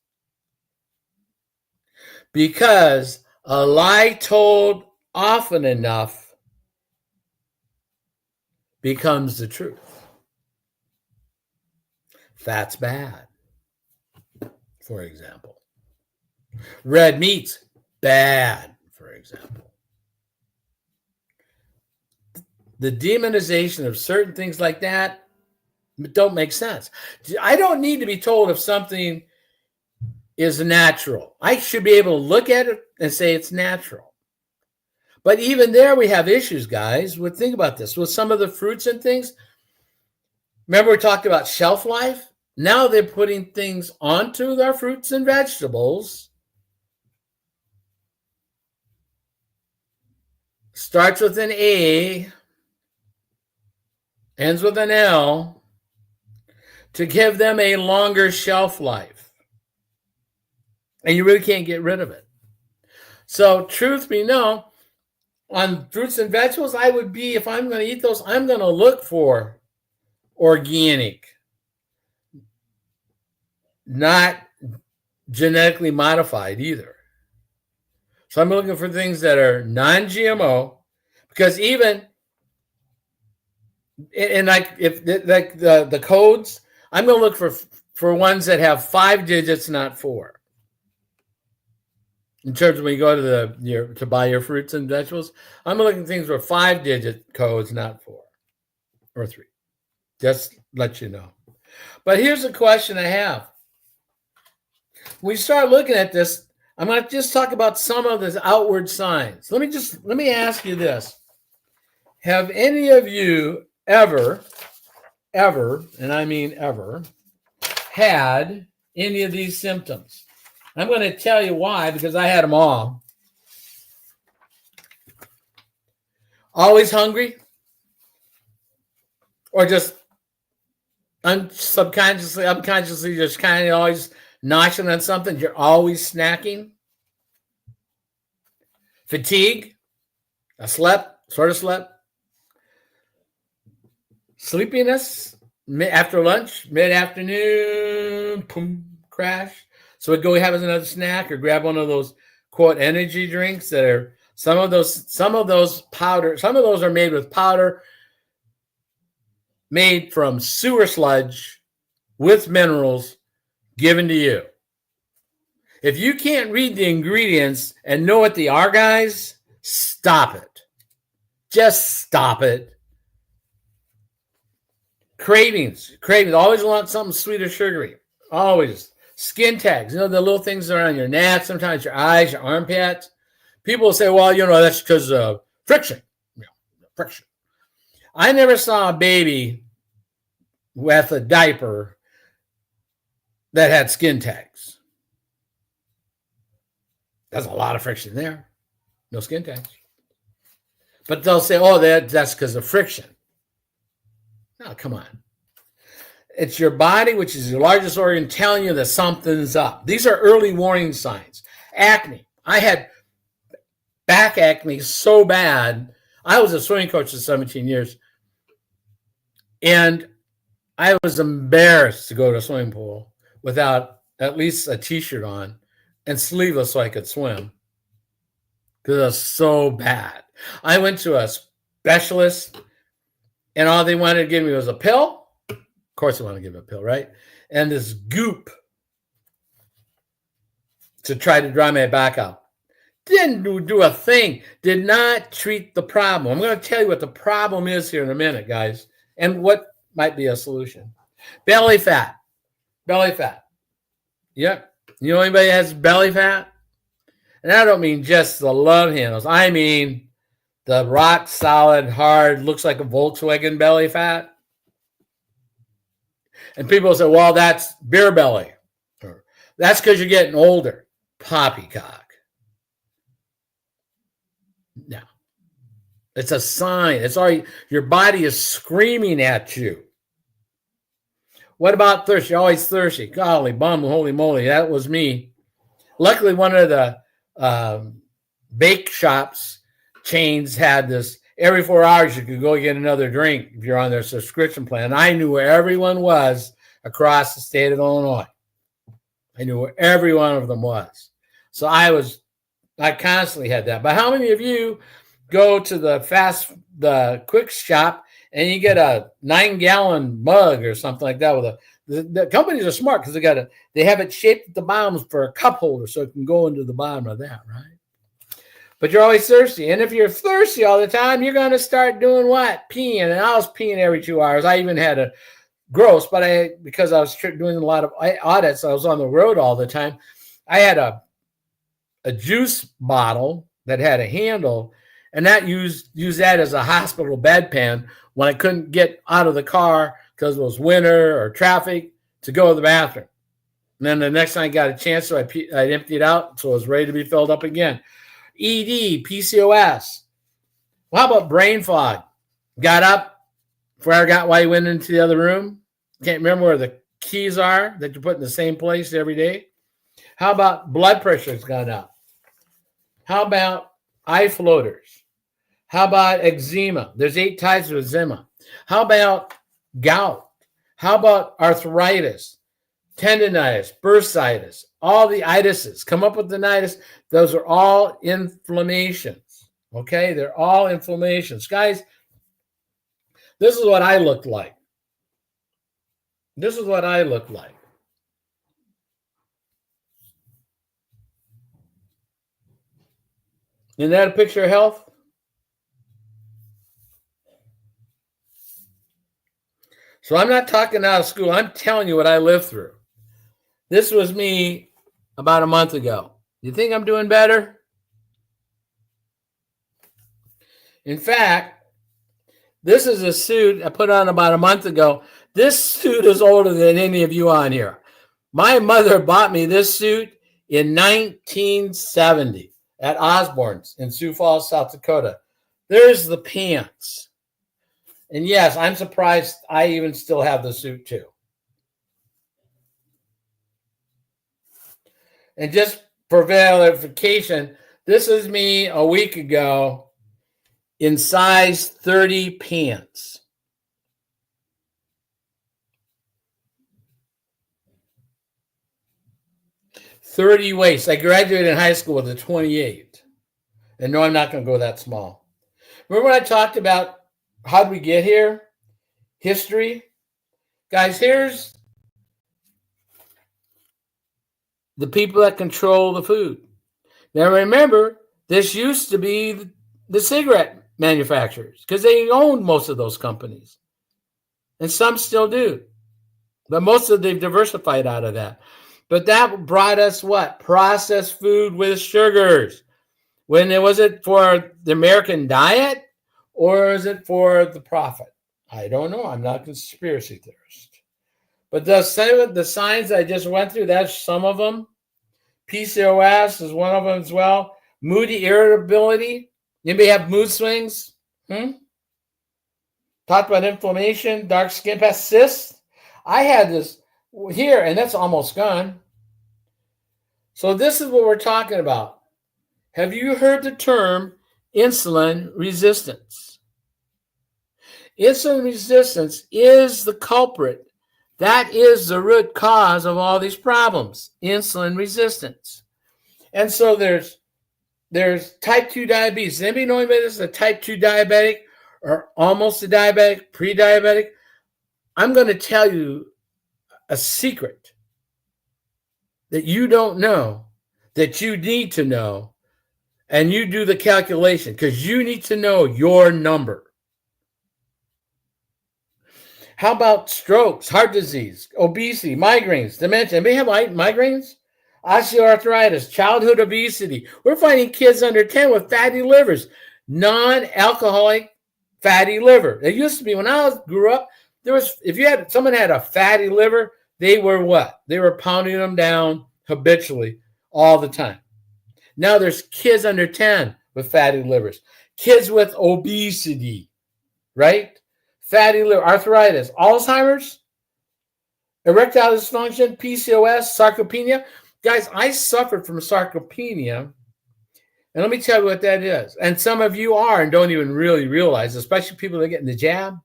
because a lie told often enough becomes the truth. Fat's bad, for example. Red meat's bad, for example. The demonization of certain things like that don't make sense. I don't need to be told if something is natural. I should be able to look at it and say it's natural. But even there we have issues, guys. Think about this. With some of the fruits and things, remember we talked about shelf life? Now they're putting things onto our fruits and vegetables. Starts with an A, ends with an L, to give them a longer shelf life. And you really can't get rid of it. So truth be known, on fruits and vegetables, I would be, if I'm going to eat those, I'm going to look for organic, not genetically modified either. So I'm looking for things that are non-GMO, because even, and like if like the codes, I'm going to look for ones that have 5 digits, not 4. In terms of when you go to to buy your fruits and vegetables, I'm looking at things with 5-digit codes, not 4 or 3. Just let you know. But here's a question I have. When we start looking at this, I'm going to just talk about some of the outward signs. Let me ask you this. Have any of you ever, and I mean ever, had any of these symptoms? I'm going to tell you why, because I had them all. Always hungry? Or just subconsciously, unconsciously, just kind of always gnashing on something? You're always snacking? Fatigue? I sort of slept. Sleepiness? After lunch, mid-afternoon, boom, crash. So we'd go have another snack or grab one of those, quote, energy drinks that are, some of those powder, some of those are made with powder made from sewer sludge with minerals given to you. If you can't read the ingredients and know what they are, guys, stop it. Just stop it. Cravings. Always want something sweet or sugary. always. Skin tags, the little things that are on your neck, sometimes your eyes, your armpits. People will say, well, that's because of friction. Friction. I never saw a baby with a diaper that had skin tags. There's a lot of friction there. No skin tags. But they'll say, oh, that's because of friction. No, come on. It's your body, which is your largest organ, telling you that something's up. These are early warning signs. Acne. I had back acne so bad. I was a swimming coach for 17 years. And I was embarrassed to go to a swimming pool without at least a t-shirt on and sleeveless so I could swim. Because it was so bad. I went to a specialist and all they wanted to give me was a pill. Of course they want to give me a pill, right? And this goop to try to dry my back out. Didn't do a thing. Did not treat the problem. I'm going to tell you what the problem is here in a minute, guys, and what might be a solution. Belly fat. Belly fat. Yep. You know anybody that has belly fat? And I don't mean just the love handles. I mean the rock solid, hard, looks like a Volkswagen belly fat. And people say, well, that's beer belly. Or, that's because you're getting older. Poppycock. No. It's a sign. It's already, your body is screaming at you. What about thirst? You're always thirsty. Golly, bum, holy moly, that was me. Luckily, one of the bake shops chains had this. Every 4 hours, you could go get another drink if you're on their subscription plan. I knew where everyone was across the state of Illinois. I knew where every one of them was. So I constantly had that. But how many of you go to the quick shop and you get a 9-gallon mug or something like that with the companies are smart because they have it shaped at the bottom for a cup holder so it can go into the bottom of that, right? But you're always thirsty. And if you're thirsty all the time, you're going to start doing what? Peeing. And I was peeing every 2 hours. I even had a gross, but because I was doing a lot of audits, I was on the road all the time. I had a juice bottle that had a handle, and that used that as a hospital bedpan when I couldn't get out of the car because it was winter or traffic to go to the bathroom. And then the next time I got a chance, so I emptied it out, so it was ready to be filled up again. ED, PCOS. Well, how about brain fog? Got up, forgot why you went into the other room. Can't remember where the keys are that you put in the same place every day. How about blood pressure's gone up? How about eye floaters? How about eczema? There's 8 types of eczema. How about gout? How about arthritis, tendonitis, bursitis, all the itises? Come up with the itis. Those are all inflammations. Okay? They're all inflammations. Guys, this is what I looked like. This is what I looked like. Isn't that a picture of health? So I'm not talking out of school. I'm telling you what I lived through. This was me about a month ago. You think I'm doing better? In fact, this is a suit I put on about a month ago. This suit is older than any of you on here. My mother bought me this suit in 1970 at Osborne's in Sioux Falls, South Dakota. There's the pants. And yes, I'm surprised I even still have the suit too. And just for verification, this is me a week ago in size 30 pants. .30 waist. I graduated in high school with a 28. And no, I'm not going to go that small. Remember when I talked about how did we get here? History? Guys, here's the people that control the food. Now remember, this used to be the cigarette manufacturers because they owned most of those companies. And some still do. But most of they've diversified out of that. But that brought us what? Processed food with sugars. When was it for the American diet or is it for the profit? I don't know. I'm not a conspiracy theorist. But the signs I just went through, that's some of them. PCOS is one of them as well. Moody irritability. Anybody have mood swings? Talked about inflammation, dark skin patch, cysts. I had this here, and that's almost gone. So this is what we're talking about. Have you heard the term insulin resistance? Insulin resistance is the culprit. That is the root cause of all these problems, insulin resistance. And so there's type 2 diabetes. Does anybody know anybody that's a type 2 diabetic or almost a diabetic, pre-diabetic? I'm going to tell you a secret that you don't know, that you need to know, and you do the calculation because you need to know your number. How about strokes, heart disease, obesity, migraines, dementia? Anybody have migraines? Osteoarthritis, childhood obesity. We're finding kids under 10 with fatty livers, non-alcoholic fatty liver. It used to be when I grew up, there was, if someone had a fatty liver, they were what? They were pounding them down habitually all the time. Now there's kids under 10 with fatty livers, kids with obesity, right? Fatty liver, arthritis, Alzheimer's, erectile dysfunction, PCOS, sarcopenia. Guys, I suffered from sarcopenia, and let me tell you what that is. And some of you are and don't even really realize, especially people that are getting the jab.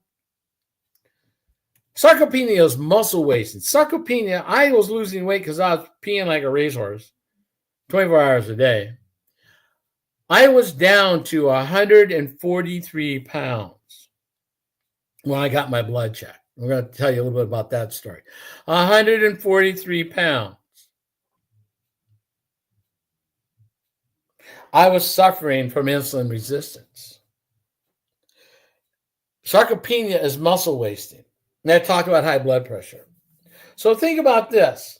Sarcopenia is muscle wasting. Sarcopenia, I was losing weight because I was peeing like a racehorse 24 hours a day. I was down to 143 pounds when I got my blood check. We're going to tell you a little bit about that story. 143 pounds. I was suffering from insulin resistance. Sarcopenia is muscle wasting. And I talk about high blood pressure. So think about this.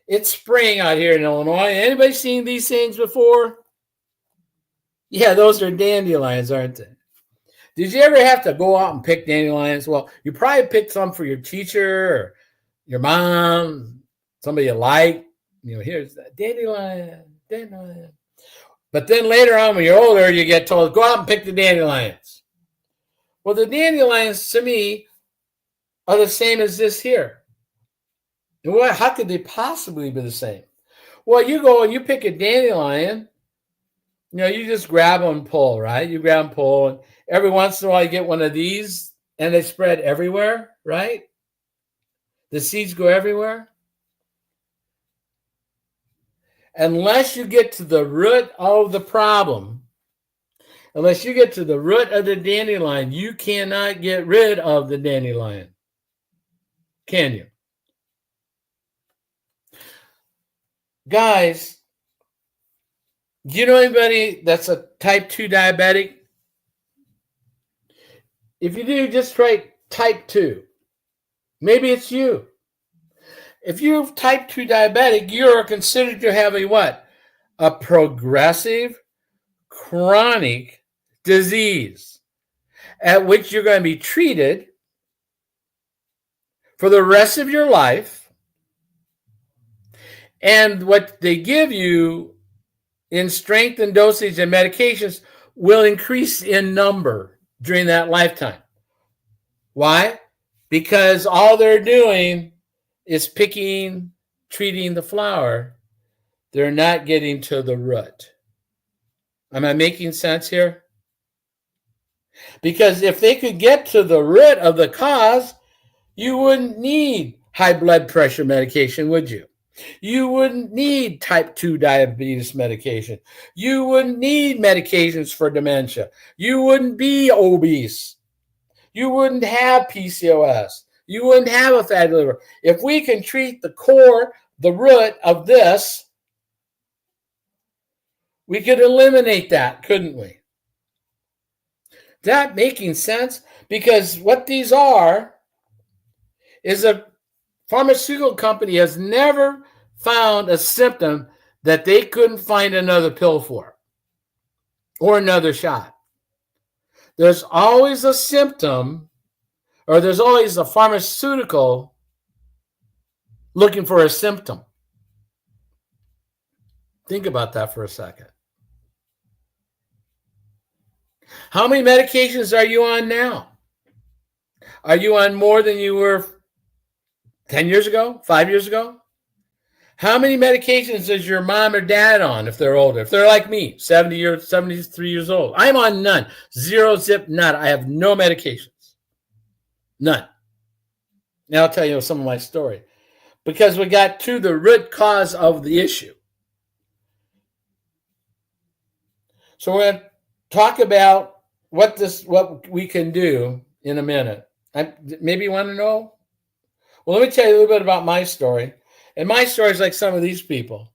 It's spring out here in Illinois. Anybody seen these things before? Yeah, those are dandelions, aren't they? Did you ever have to go out and pick dandelions? Well, you probably picked some for your teacher or your mom, somebody you like. You know, here's that dandelion. But then later on, when you're older, you get told, go out and pick the dandelions. Well, the dandelions, to me, are the same as this here. And how could they possibly be the same? Well, you go and you pick a dandelion. You know, you just grab them and pull, right? You grab and pull. And every once in a while, you get one of these, and they spread everywhere, right? The seeds go everywhere. Unless you get to the root of the problem, unless you get to the root of the dandelion, you cannot get rid of the dandelion. Can you? Guys, do you know anybody that's a type 2 diabetic? If you do, just write type 2. Maybe it's you. If you're type 2 diabetic, you're considered to have a what? A progressive chronic disease at which you're going to be treated for the rest of your life. And what they give you in strength and dosage and medications will increase in number during that lifetime. Why? Because all they're doing is treating the flower. They're not getting to the root. Am I making sense here? Because if they could get to the root of the cause, you wouldn't need high blood pressure medication, would you? You wouldn't need type 2 diabetes medication. You wouldn't need medications for dementia. You wouldn't be obese. You wouldn't have PCOS. You wouldn't have a fatty liver. If we can treat the core, the root of this, we could eliminate that, couldn't we? That making sense? Because what these are is Pharmaceutical company has never found a symptom that they couldn't find another pill for or another shot. There's always a symptom, or there's always a pharmaceutical looking for a symptom. Think about that for a second. How many medications are you on now? Are you on more than you were 10 years ago, 5 years ago? How many medications is your mom or dad on if they're older? If they're like me, 73 years old. I'm on none. Zero, zip, nada. I have no medications. None. Now I'll tell you some of my story. Because we got to the root cause of the issue. So we're going to talk about what we can do in a minute. Maybe you want to know? Well, let me tell you a little bit about my story. And my story is like some of these people.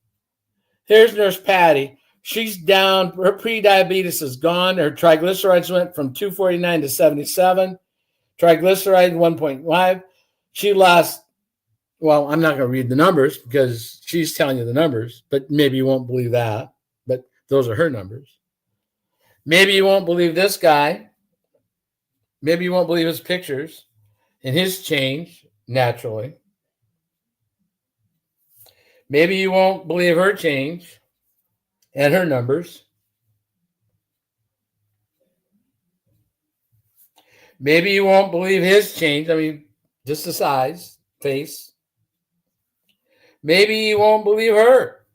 Here's Nurse Patty. She's down. Her pre-diabetes is gone. Her triglycerides went from 249 to 77. Triglyceride 1.5. She lost, well, I'm not going to read the numbers because she's telling you the numbers, but maybe you won't believe that. But those are her numbers. Maybe you won't believe this guy. Maybe you won't believe his pictures and his change naturally. Maybe you won't believe her change and her numbers. Maybe you won't believe his change. I mean, just the size, face. Maybe you won't believe her.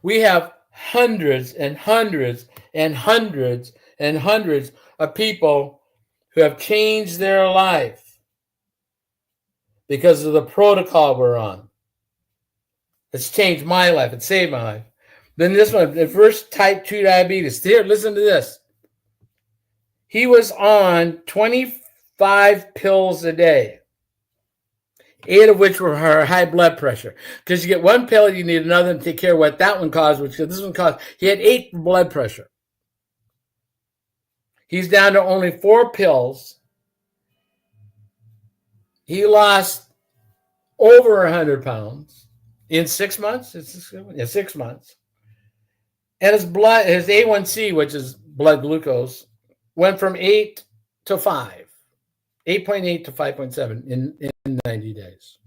We have hundreds and hundreds and hundreds and hundreds of people who have changed their life because of the protocol we're on. It's changed my life. It saved my life. Then this one, the first type 2 diabetes. Here, listen to this. He was on 25 pills a day, 8 of which were her high blood pressure. Because you get one pill, you need another to take care of what that one caused, which this one caused. He had 8 blood pressure. He's down to only 4 pills. He lost over 100 pounds in 6 months. Yeah, 6 months. And his A1C, which is blood glucose, went from 8 to 5, 8.8 to 5.7 in 90 days.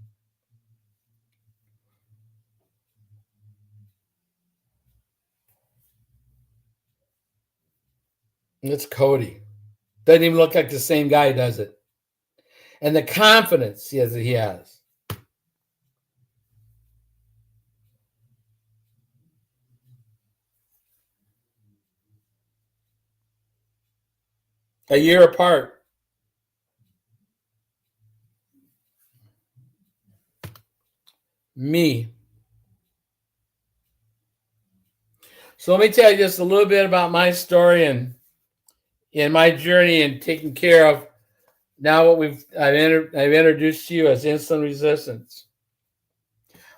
And it's Cody. Doesn't even look like the same guy, does it? And the confidence he has. A year apart. Me. So let me tell you just a little bit about my story and my journey in taking care of now what I've introduced to you as insulin resistance.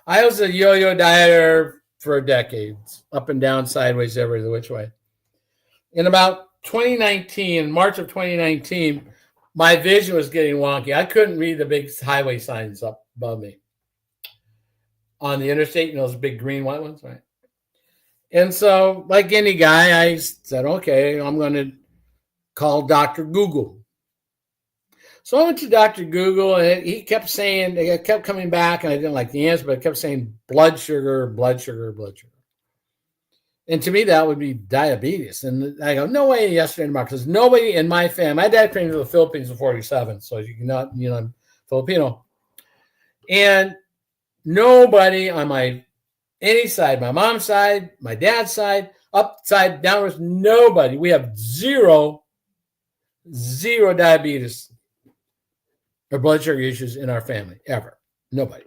I was a yo-yo dieter for decades, up and down, sideways, every which way. In about 2019, March of 2019, my vision was getting wonky. I couldn't read the big highway signs up above me on the interstate, those big green white ones, right? And so, like any guy, I said, okay, I'm going to call Dr. Google. So I went to Dr. Google, and he kept saying, it kept coming back, and I didn't like the answer, but it kept saying blood sugar, blood sugar, blood sugar. And to me, that would be diabetes. And I go, no way yesterday tomorrow, because nobody in my family, my dad came to the Philippines in 47, so you cannot, I'm Filipino. And nobody on any side, my mom's side, my dad's side, upside, downwards, nobody. We have zero diabetes or blood sugar issues in our family, ever. Nobody.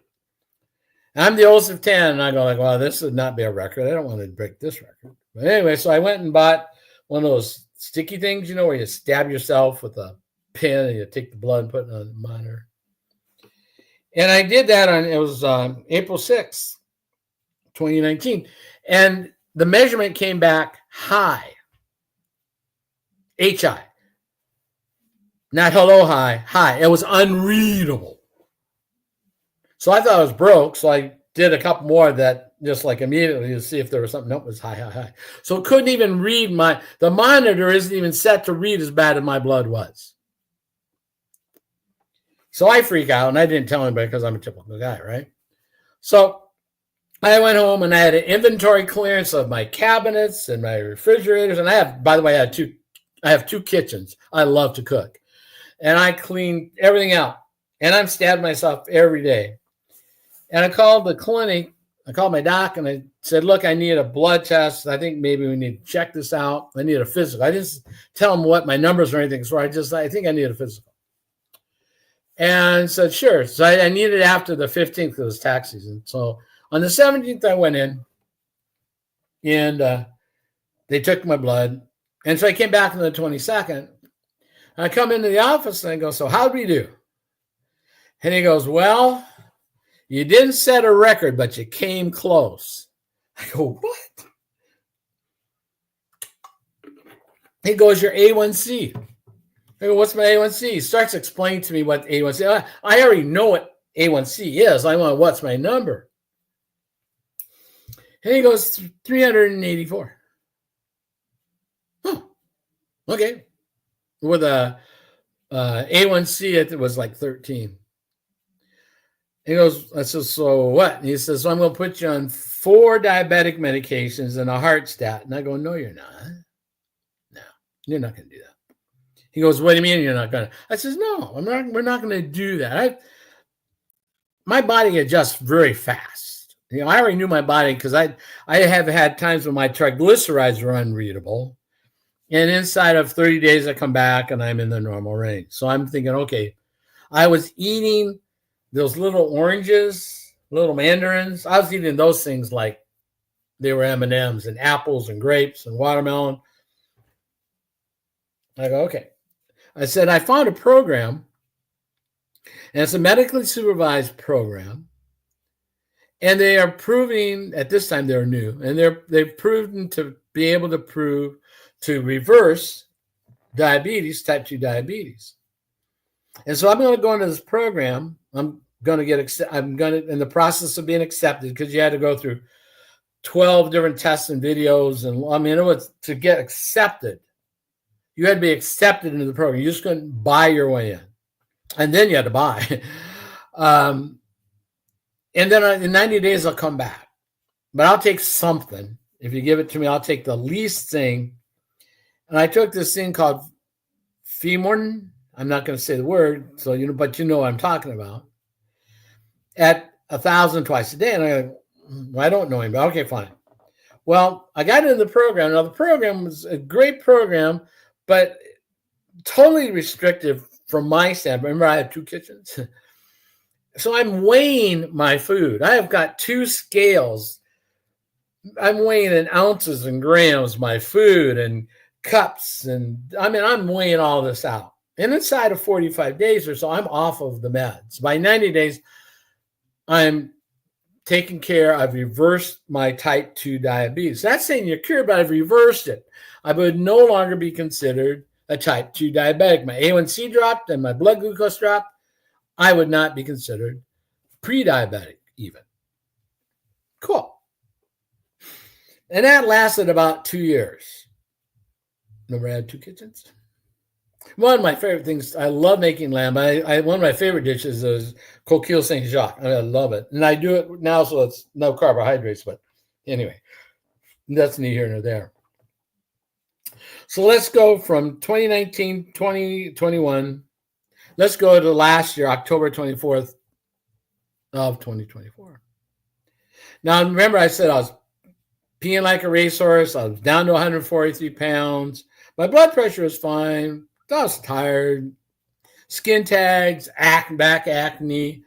I'm the oldest of 10, and I go like, well, this would not be a record. I don't want to break this record. But anyway, so I went and bought one of those sticky things, where you stab yourself with a pin and you take the blood and put it on the monitor. And I did that it was April 6th, 2019. And the measurement came back high. HI. Not hello, hi, hi. It was unreadable. So I thought I was broke. So I did a couple more that just like immediately to see if there was something. Nope, it was hi, hi, hi. So it couldn't even read the monitor isn't even set to read as bad as my blood was. So I freak out, and I didn't tell anybody because I'm a typical guy, right? So I went home and I had an inventory clearance of my cabinets and my refrigerators. And I have, by the way, I have two kitchens. I love to cook. And I cleaned everything out. And I'm stabbing myself every day. And I called the clinic. I called my doc and I said, look, I need a blood test. I think maybe we need to check this out. I need a physical. I didn't tell them what my numbers or anything. So I think I need a physical. And said, sure. So I needed it after the 15th because it was tax season. So on the 17th, I went in and they took my blood. And so I came back on the 22nd. I come into the office and I go, so how'd we do? And he goes, well, you didn't set a record, but you came close. I go, what? He goes, your A1C. I go, what's my A1C? He starts explaining to me what A1C. I already know what A1C is. I want what's my number. And he goes, 384. Oh, okay. With a A1C, it was like 13. He goes, I said, so what? And he says, so I'm going to put you on 4 diabetic medications and a heart stat. And I go, no, you're not. No, you're not going to do that. He goes, what do you mean you're not going to? I says, no, we're not going to do that. My body adjusts very fast. You know, I already knew my body because I have had times when my triglycerides were unreadable. And inside of 30 days, I come back and I'm in the normal range. So I'm thinking, okay, I was eating those little oranges, little mandarins. I was eating those things like they were M&Ms and apples and grapes and watermelon. I go, okay. I said, I found a program, and it's a medically supervised program. And they are proving, at this time they're new, and they've proven to be able to reverse diabetes, type 2 diabetes. And so I'm going to go into this program. I'm going to in the process of being accepted, because you had to go through 12 different tests and videos. And I mean, it was to get accepted. You had to be accepted into the program. You just couldn't buy your way in. And then you had to buy. And then in 90 days, I'll come back. But I'll take something. If you give it to me, I'll take the least thing. And I took this thing called Femortin. I'm not going to say the word, so but you know what I'm talking about. At 1,000 twice a day. And I go, well, I don't know him, but okay, fine. Well, I got into the program. Now, the program was a great program, but totally restrictive from my standpoint. Remember, I had 2 kitchens. So I'm weighing my food. I have got 2 scales. I'm weighing in ounces and grams my food and cups. And I mean, I'm weighing all this out. And inside of 45 days or so, I'm off of the meds. By 90 days, I'm taken care. I've reversed my type 2 diabetes. That's saying you're cured, but I've reversed it. I would no longer be considered a type 2 diabetic. My A1C dropped and my blood glucose dropped. I would not be considered pre-diabetic even. Cool. And that lasted about 2 years. Remember, I had 2 kitchens. One of my favorite things, I love making lamb. One of my favorite dishes is coquille Saint-Jacques. I love it. And I do it now, so it's no carbohydrates. But anyway, that's neither here nor there. So let's go from 2019, 2021. Let's go to last year, October 24th of 2024. Now, remember I said I was peeing like a racehorse. I was down to 143 pounds. My blood pressure was fine. I was tired. Skin tags, back acne,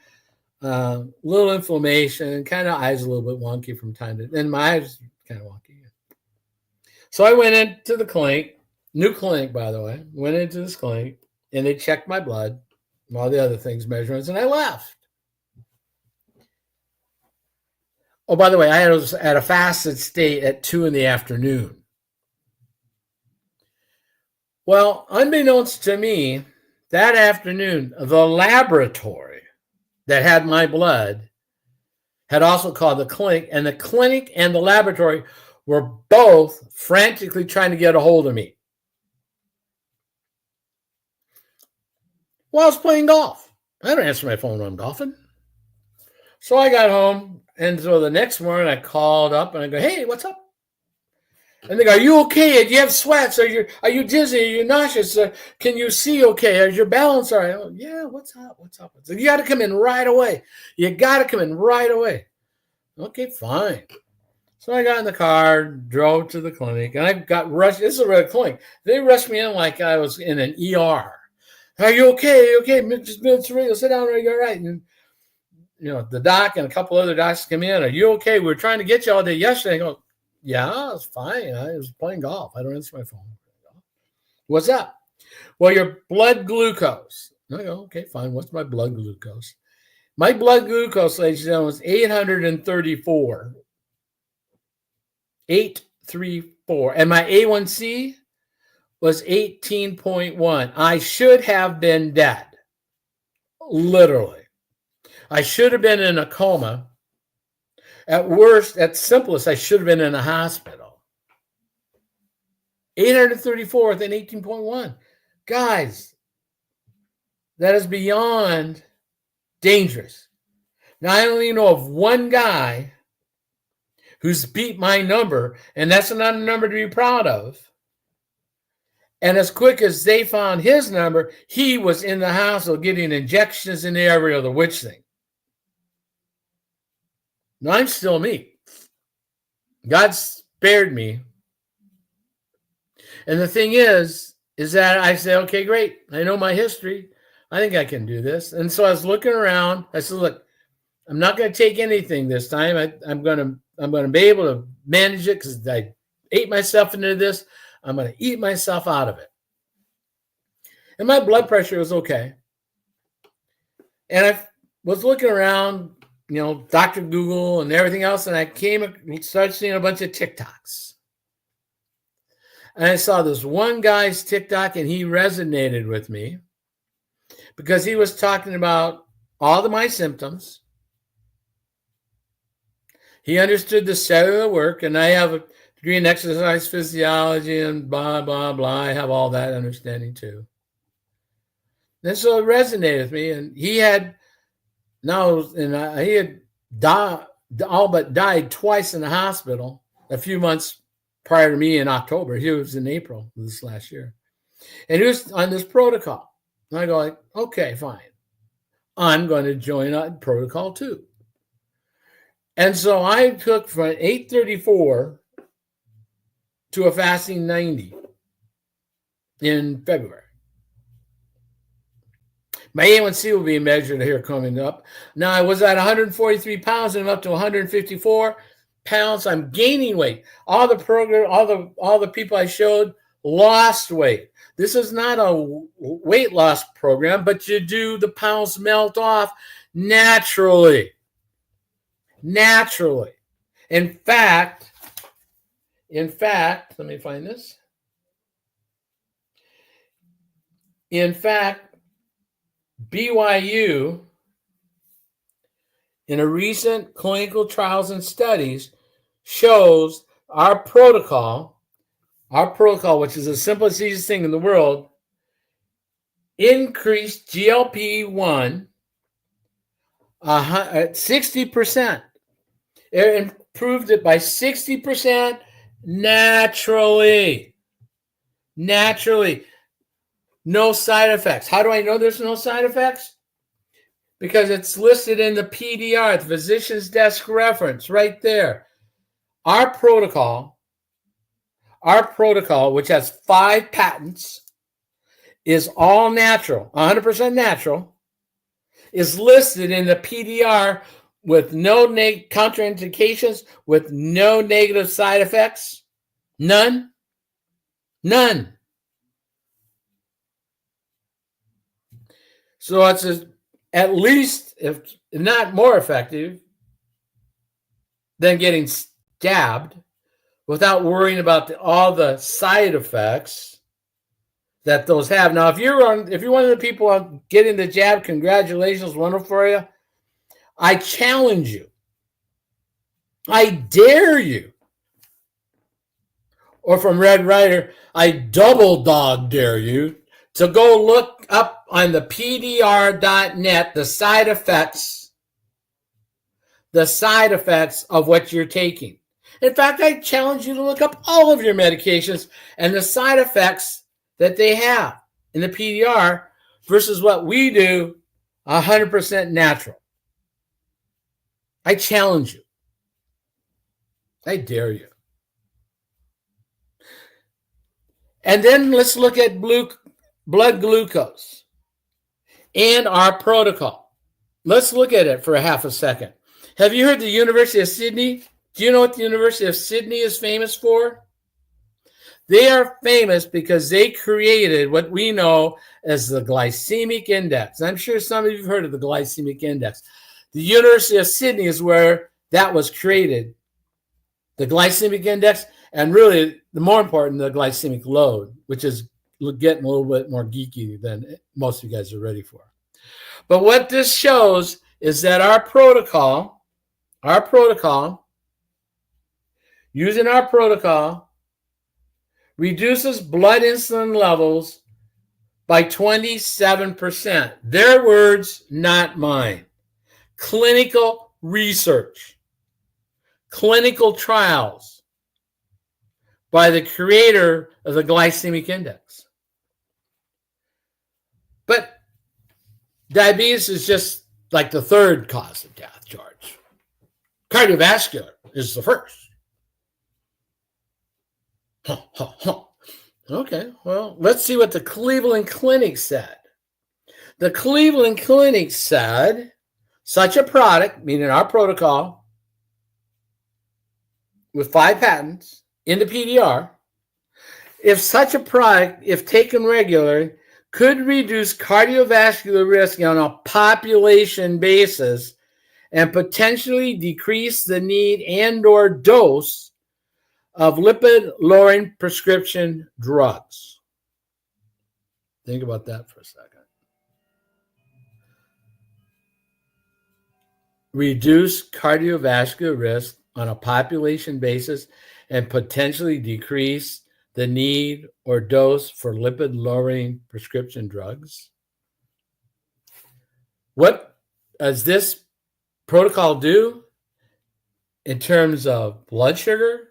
little inflammation, kind of eyes a little bit wonky from time to time. And my eyes kind of wonky. So I went into the clinic, new clinic, by the way, went into this clinic, and they checked my blood, and all the other things, measurements, and I left. Oh, by the way, I was at a fasted state at 2 p.m. Well, unbeknownst to me, That afternoon, the laboratory that had my blood had also called the clinic, and the clinic and the laboratory were both frantically trying to get a hold of me while I was playing golf. I don't answer my phone when I'm golfing. So I got home, and so the next morning I called up and I go, "Hey, what's up?" And they go, "Are you okay? Do you have sweats? Are you dizzy? Are you nauseous? Can you see okay? Is your balance all right?" Oh, yeah, what's up? What's up? So you got to come in right away. You got to come in right away. Okay, fine. So I got in the car, drove to the clinic, and I got rushed. This is a real clinic. They rushed me in like I was in an ER. "Are you okay? Are you okay? Just minutes, sit down, you're right." And the doc and a couple other docs come in. "Are you okay? We were trying to get you all day yesterday." I go, "Yeah, I was fine. I was playing golf. I don't answer my phone." "What's up?" "Well, your blood glucose." I go, "Okay, fine. What's my blood glucose?" My blood glucose, ladies and gentlemen, was 834. 834. And my A1C was 18.1. I should have been dead. Literally. I should have been in a coma. At worst, at simplest, I should have been in a hospital. 834 and 18.1. Guys, that is beyond dangerous. Now, I only know of one guy who's beat my number, and that's not a number to be proud of. And as quick as they found his number, he was in the hospital getting injections in every other witch thing. Now, I'm still me. God spared me. And the thing is that I say, okay, great. I know my history. I think I can do this. And so I was looking around. I said, look, I'm not going to take anything this time. I'm going to be able to manage it because I ate myself into this. I'm going to eat myself out of it. And my blood pressure was okay. And I was looking around, Dr. Google and everything else, and I started seeing a bunch of TikToks. And I saw this one guy's TikTok, and he resonated with me because he was talking about all of my symptoms. He understood the cellular work, and I have a degree in exercise physiology and blah, blah, blah. I have all that understanding too. And so it resonated with me, and he had all but died twice in the hospital a few months prior to me in October. He was in April of this last year. And he was on this protocol. And I go like, okay, fine. I'm going to join on protocol too. And so I took from 834 to a fasting 90 in February. My A1C will be measured here coming up. Now, I was at 143 pounds and I'm up to 154 pounds. I'm gaining weight. All the people I showed lost weight. This is not a weight loss program, but you do the pounds melt off naturally. Naturally. In fact, let me find this. In fact, BYU, in a recent clinical trials and studies, shows our protocol, which is the simplest, easiest thing in the world, increased GLP-1 at 60%. It improved it by 60% naturally. No side effects. How do I know there's no side effects? Because it's listed in the PDR, the physician's desk reference, right there. Our protocol, which has 5 patents, is all natural, 100% natural, is listed in the PDR with no contraindications, with no negative side effects. None. So it's at least, if not more effective, than getting stabbed without worrying about all the side effects that those have. Now, if you're one of the people on getting the jab, congratulations, wonderful for you. I challenge you. I dare you. Or from Red Ryder, I double dog dare you to go look up on the PDR.net the side effects of what you're taking. In fact, I challenge you to look up all of your medications and the side effects that they have in the PDR versus what we do 100% natural. I challenge you. I dare you. And then let's look at blood glucose and our protocol. Let's look at it for a half a second. Have you heard the University of Sydney? Do you know what the University of Sydney is famous for? They are famous because they created what we know as the glycemic index. I'm sure some of you have heard of the glycemic index. The University of Sydney is where that was created. The glycemic index, and really, the more important, the glycemic load, which is getting a little bit more geeky than most of you guys are ready for. But what this shows is that our protocol, using our protocol, reduces blood insulin levels by 27%. Their words, not mine. Clinical research, clinical trials by the creator of the glycemic index. But diabetes is just like the third cause of death, George. Cardiovascular is the first. Okay, well, let's see what the Cleveland Clinic said. The Cleveland Clinic said such a product, meaning our protocol, with 5 patents in the PDR, if such a product, if taken regularly, could reduce cardiovascular risk on a population basis and potentially decrease the need and/or dose of lipid-lowering prescription drugs. Think about that for a second. Reduce cardiovascular risk on a population basis and potentially decrease the need or dose for lipid-lowering prescription drugs. What does this protocol do in terms of blood sugar,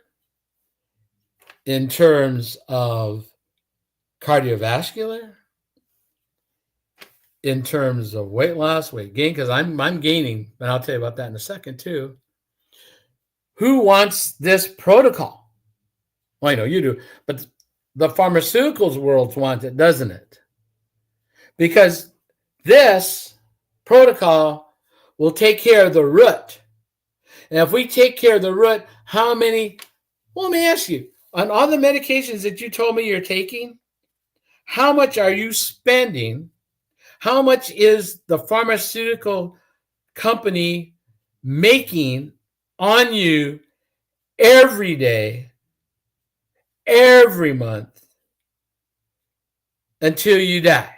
in terms of cardiovascular, in terms of weight loss, weight gain? Because I'm gaining, and I'll tell you about that in a second too. Who wants this protocol? Well, I know you do, but the pharmaceuticals world wants it, doesn't it? Because this protocol will take care of the root. And if we take care of the root, how many, well, let me ask you, on all the medications that you told me you're taking, how much are you spending? How much is the pharmaceutical company making on you every day, every month, until you die?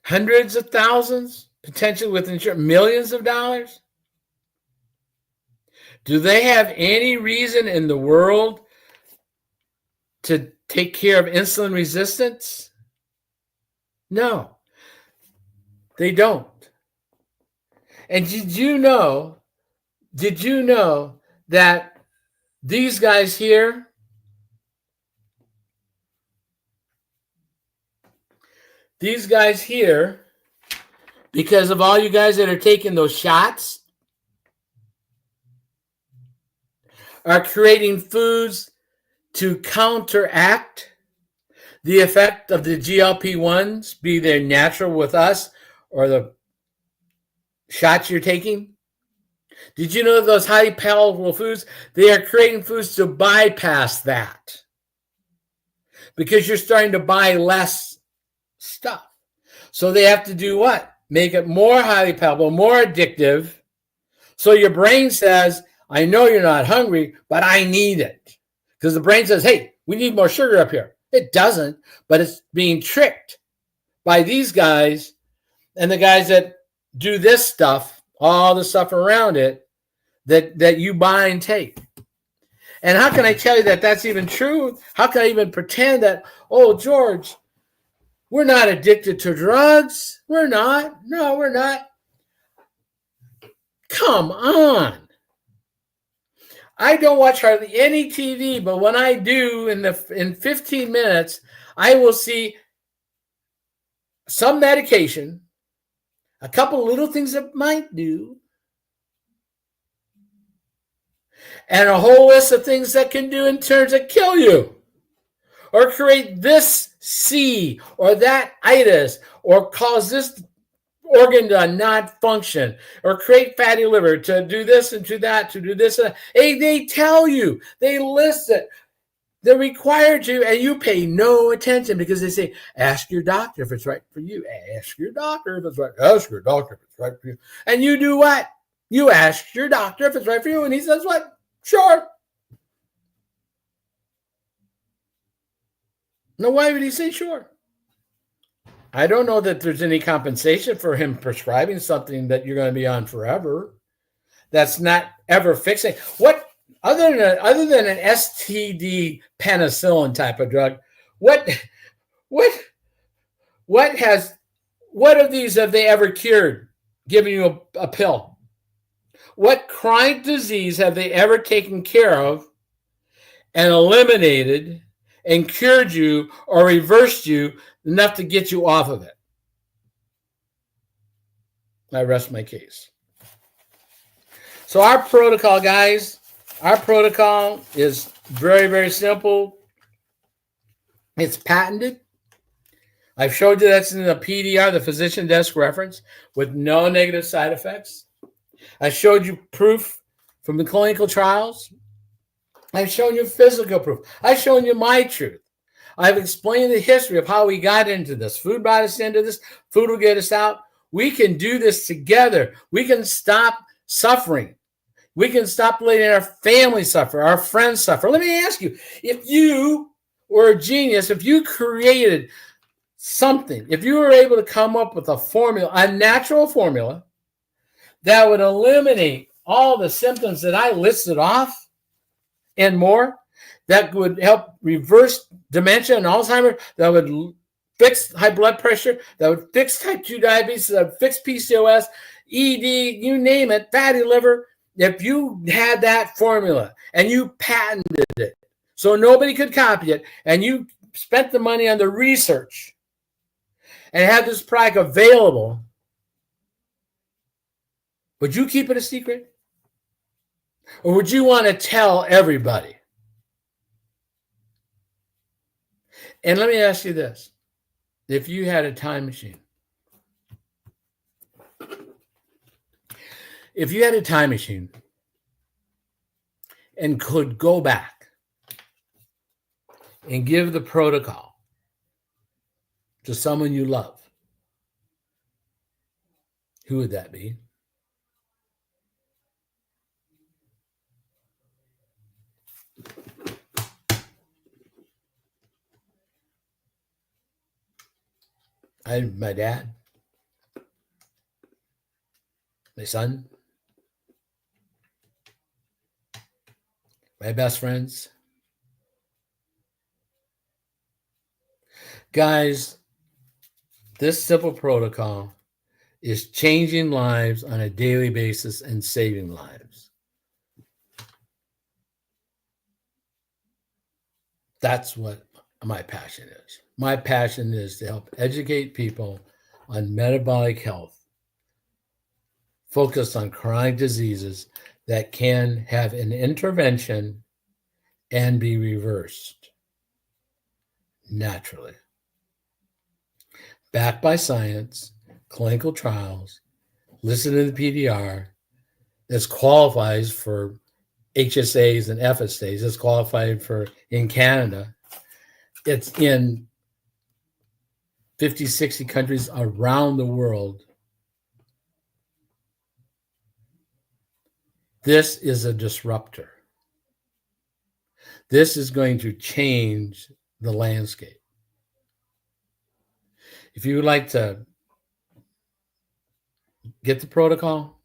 Hundreds of thousands, potentially with insurance, millions of dollars? Do they have any reason in the world to take care of insulin resistance? No, they don't. And did you know that these guys here, because of all you guys that are taking those shots, are creating foods to counteract the effect of the GLP-1s, be they natural with us or the shots you're taking? Did you know those highly palatable foods, they are creating foods to bypass that? Because you're starting to buy less stuff. So they have to do what? Make it more highly palatable, more addictive. So your brain says, I know you're not hungry, but I need it. Because the brain says, hey, We need more sugar up here. It doesn't, but it's being tricked by these guys and the guys that do this stuff, all the stuff around it that you buy and take. And how can I tell you that that's even true? How can I even pretend that, oh, George, we're not addicted to drugs? We're not. No, we're not. Come on. I don't watch hardly any TV, but when I do, in 15 minutes, I will see some medication, a couple little things it might do, and a whole list of things that can do in terms of kill you or create this C or that itis or cause this organ to not function or create fatty liver to do this and do that, to do this. And hey, they tell you, they list it. They're required to, and you pay no attention because they say, ask your doctor if it's right for you. Ask your doctor if it's right. Ask your doctor if it's right for you. And you do what? You ask your doctor if it's right for you. And he says what? Sure. Now, why would he say sure? I don't know that there's any compensation for him prescribing something that you're going to be on forever. That's not ever fixing. What other than an STD penicillin type of drug? What of these have they ever cured? Giving you a pill? What chronic disease have they ever taken care of and eliminated and cured you or reversed you enough to get you off of it? I rest my case. So our protocol, guys, is very, very simple. It's patented. I've showed you that's in the PDR, the physician desk reference, with no negative side effects. I showed you proof from the clinical trials. I've shown you physical proof. I've shown you my truth. I've explained the history of how we got into this. Food brought us into this. Food will get us out. We can do this together. We can stop suffering. We can stop letting our family suffer, our friends suffer. Let me ask you, if you were a genius, if you created something, if you were able to come up with a formula, a natural formula that would eliminate all the symptoms that I listed off and more, that would help reverse dementia and Alzheimer's, that would fix high blood pressure, that would fix type 2 diabetes, that would fix PCOS, ED, you name it, fatty liver. If you had that formula and you patented it so nobody could copy it, and you spent the money on the research and had this product available, would you keep it a secret? Or would you want to tell everybody? And let me ask you this. If you had a time machine, and could go back and give the protocol to someone you love, who would that be? My dad, my son, my best friends. Guys, this simple protocol is changing lives on a daily basis and saving lives. That's what my passion is. My passion is to help educate people on metabolic health, focused on chronic diseases that can have an intervention and be reversed naturally. Backed by science, clinical trials, listed in the PDR, this qualifies for HSAs and FSAs. It's qualified for in Canada. It's in 50, 60 countries around the world. This is a disruptor. This is going to change the landscape. If you would like to get the protocol,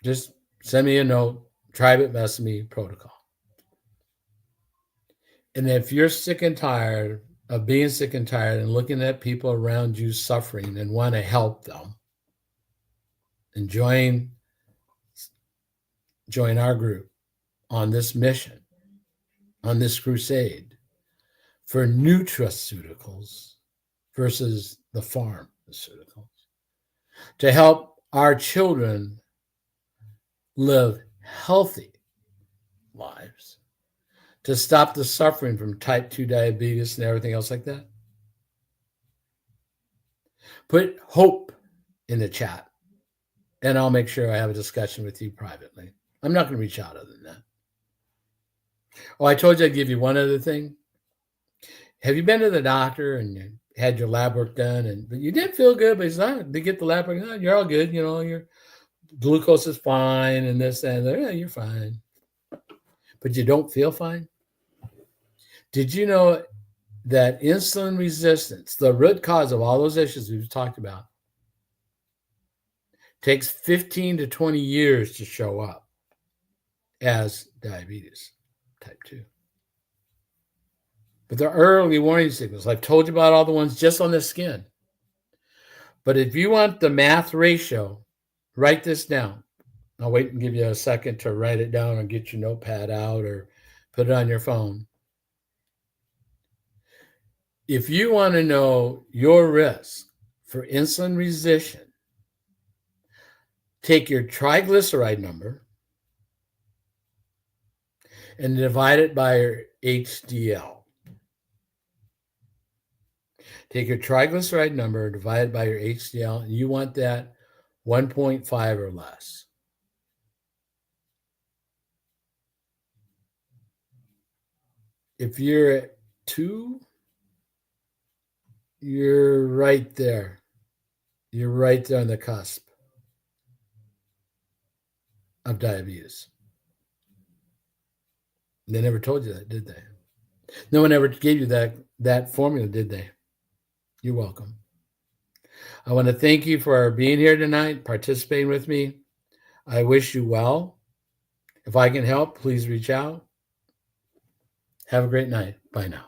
just send me a note, private message me protocol. And if you're sick and tired of being sick and tired and looking at people around you suffering and want to help them, and join our group on this mission, on this crusade for nutraceuticals versus the pharmaceuticals, to help our children live healthy lives, to stop the suffering from type 2 diabetes and everything else like that. Put hope in the chat, and I'll make sure I have a discussion with you privately. I'm not going to reach out other than that. Oh, I told you I'd give you one other thing. Have you been to the doctor and you had your lab work done, but you didn't feel good, but it's not, they get the lab work done, you're all good, your glucose is fine and this and that, yeah, you're fine. But you don't feel fine? Did you know that insulin resistance, the root cause of all those issues we've talked about, takes 15 to 20 years to show up as diabetes type 2? But the early warning signals, I've told you about all the ones just on the skin. But if you want the math ratio, write this down. I'll wait and give you a second to write it down or get your notepad out or put it on your phone. If you want to know your risk for insulin resistance, take your triglyceride number and divide it by your HDL. Take your triglyceride number, divide it by your HDL, and you want that 1.5 or less. If you're at 2, you're right there. You're right there on the cusp of diabetes. They never told you that, did they? No one ever gave you that formula, did they? You're welcome. I want to thank you for being here tonight, participating with me. I wish you well. If I can help, please reach out. Have a great night. Bye now.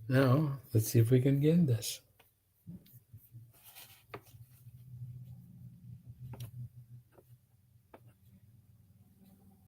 Now, let's see if we can get this.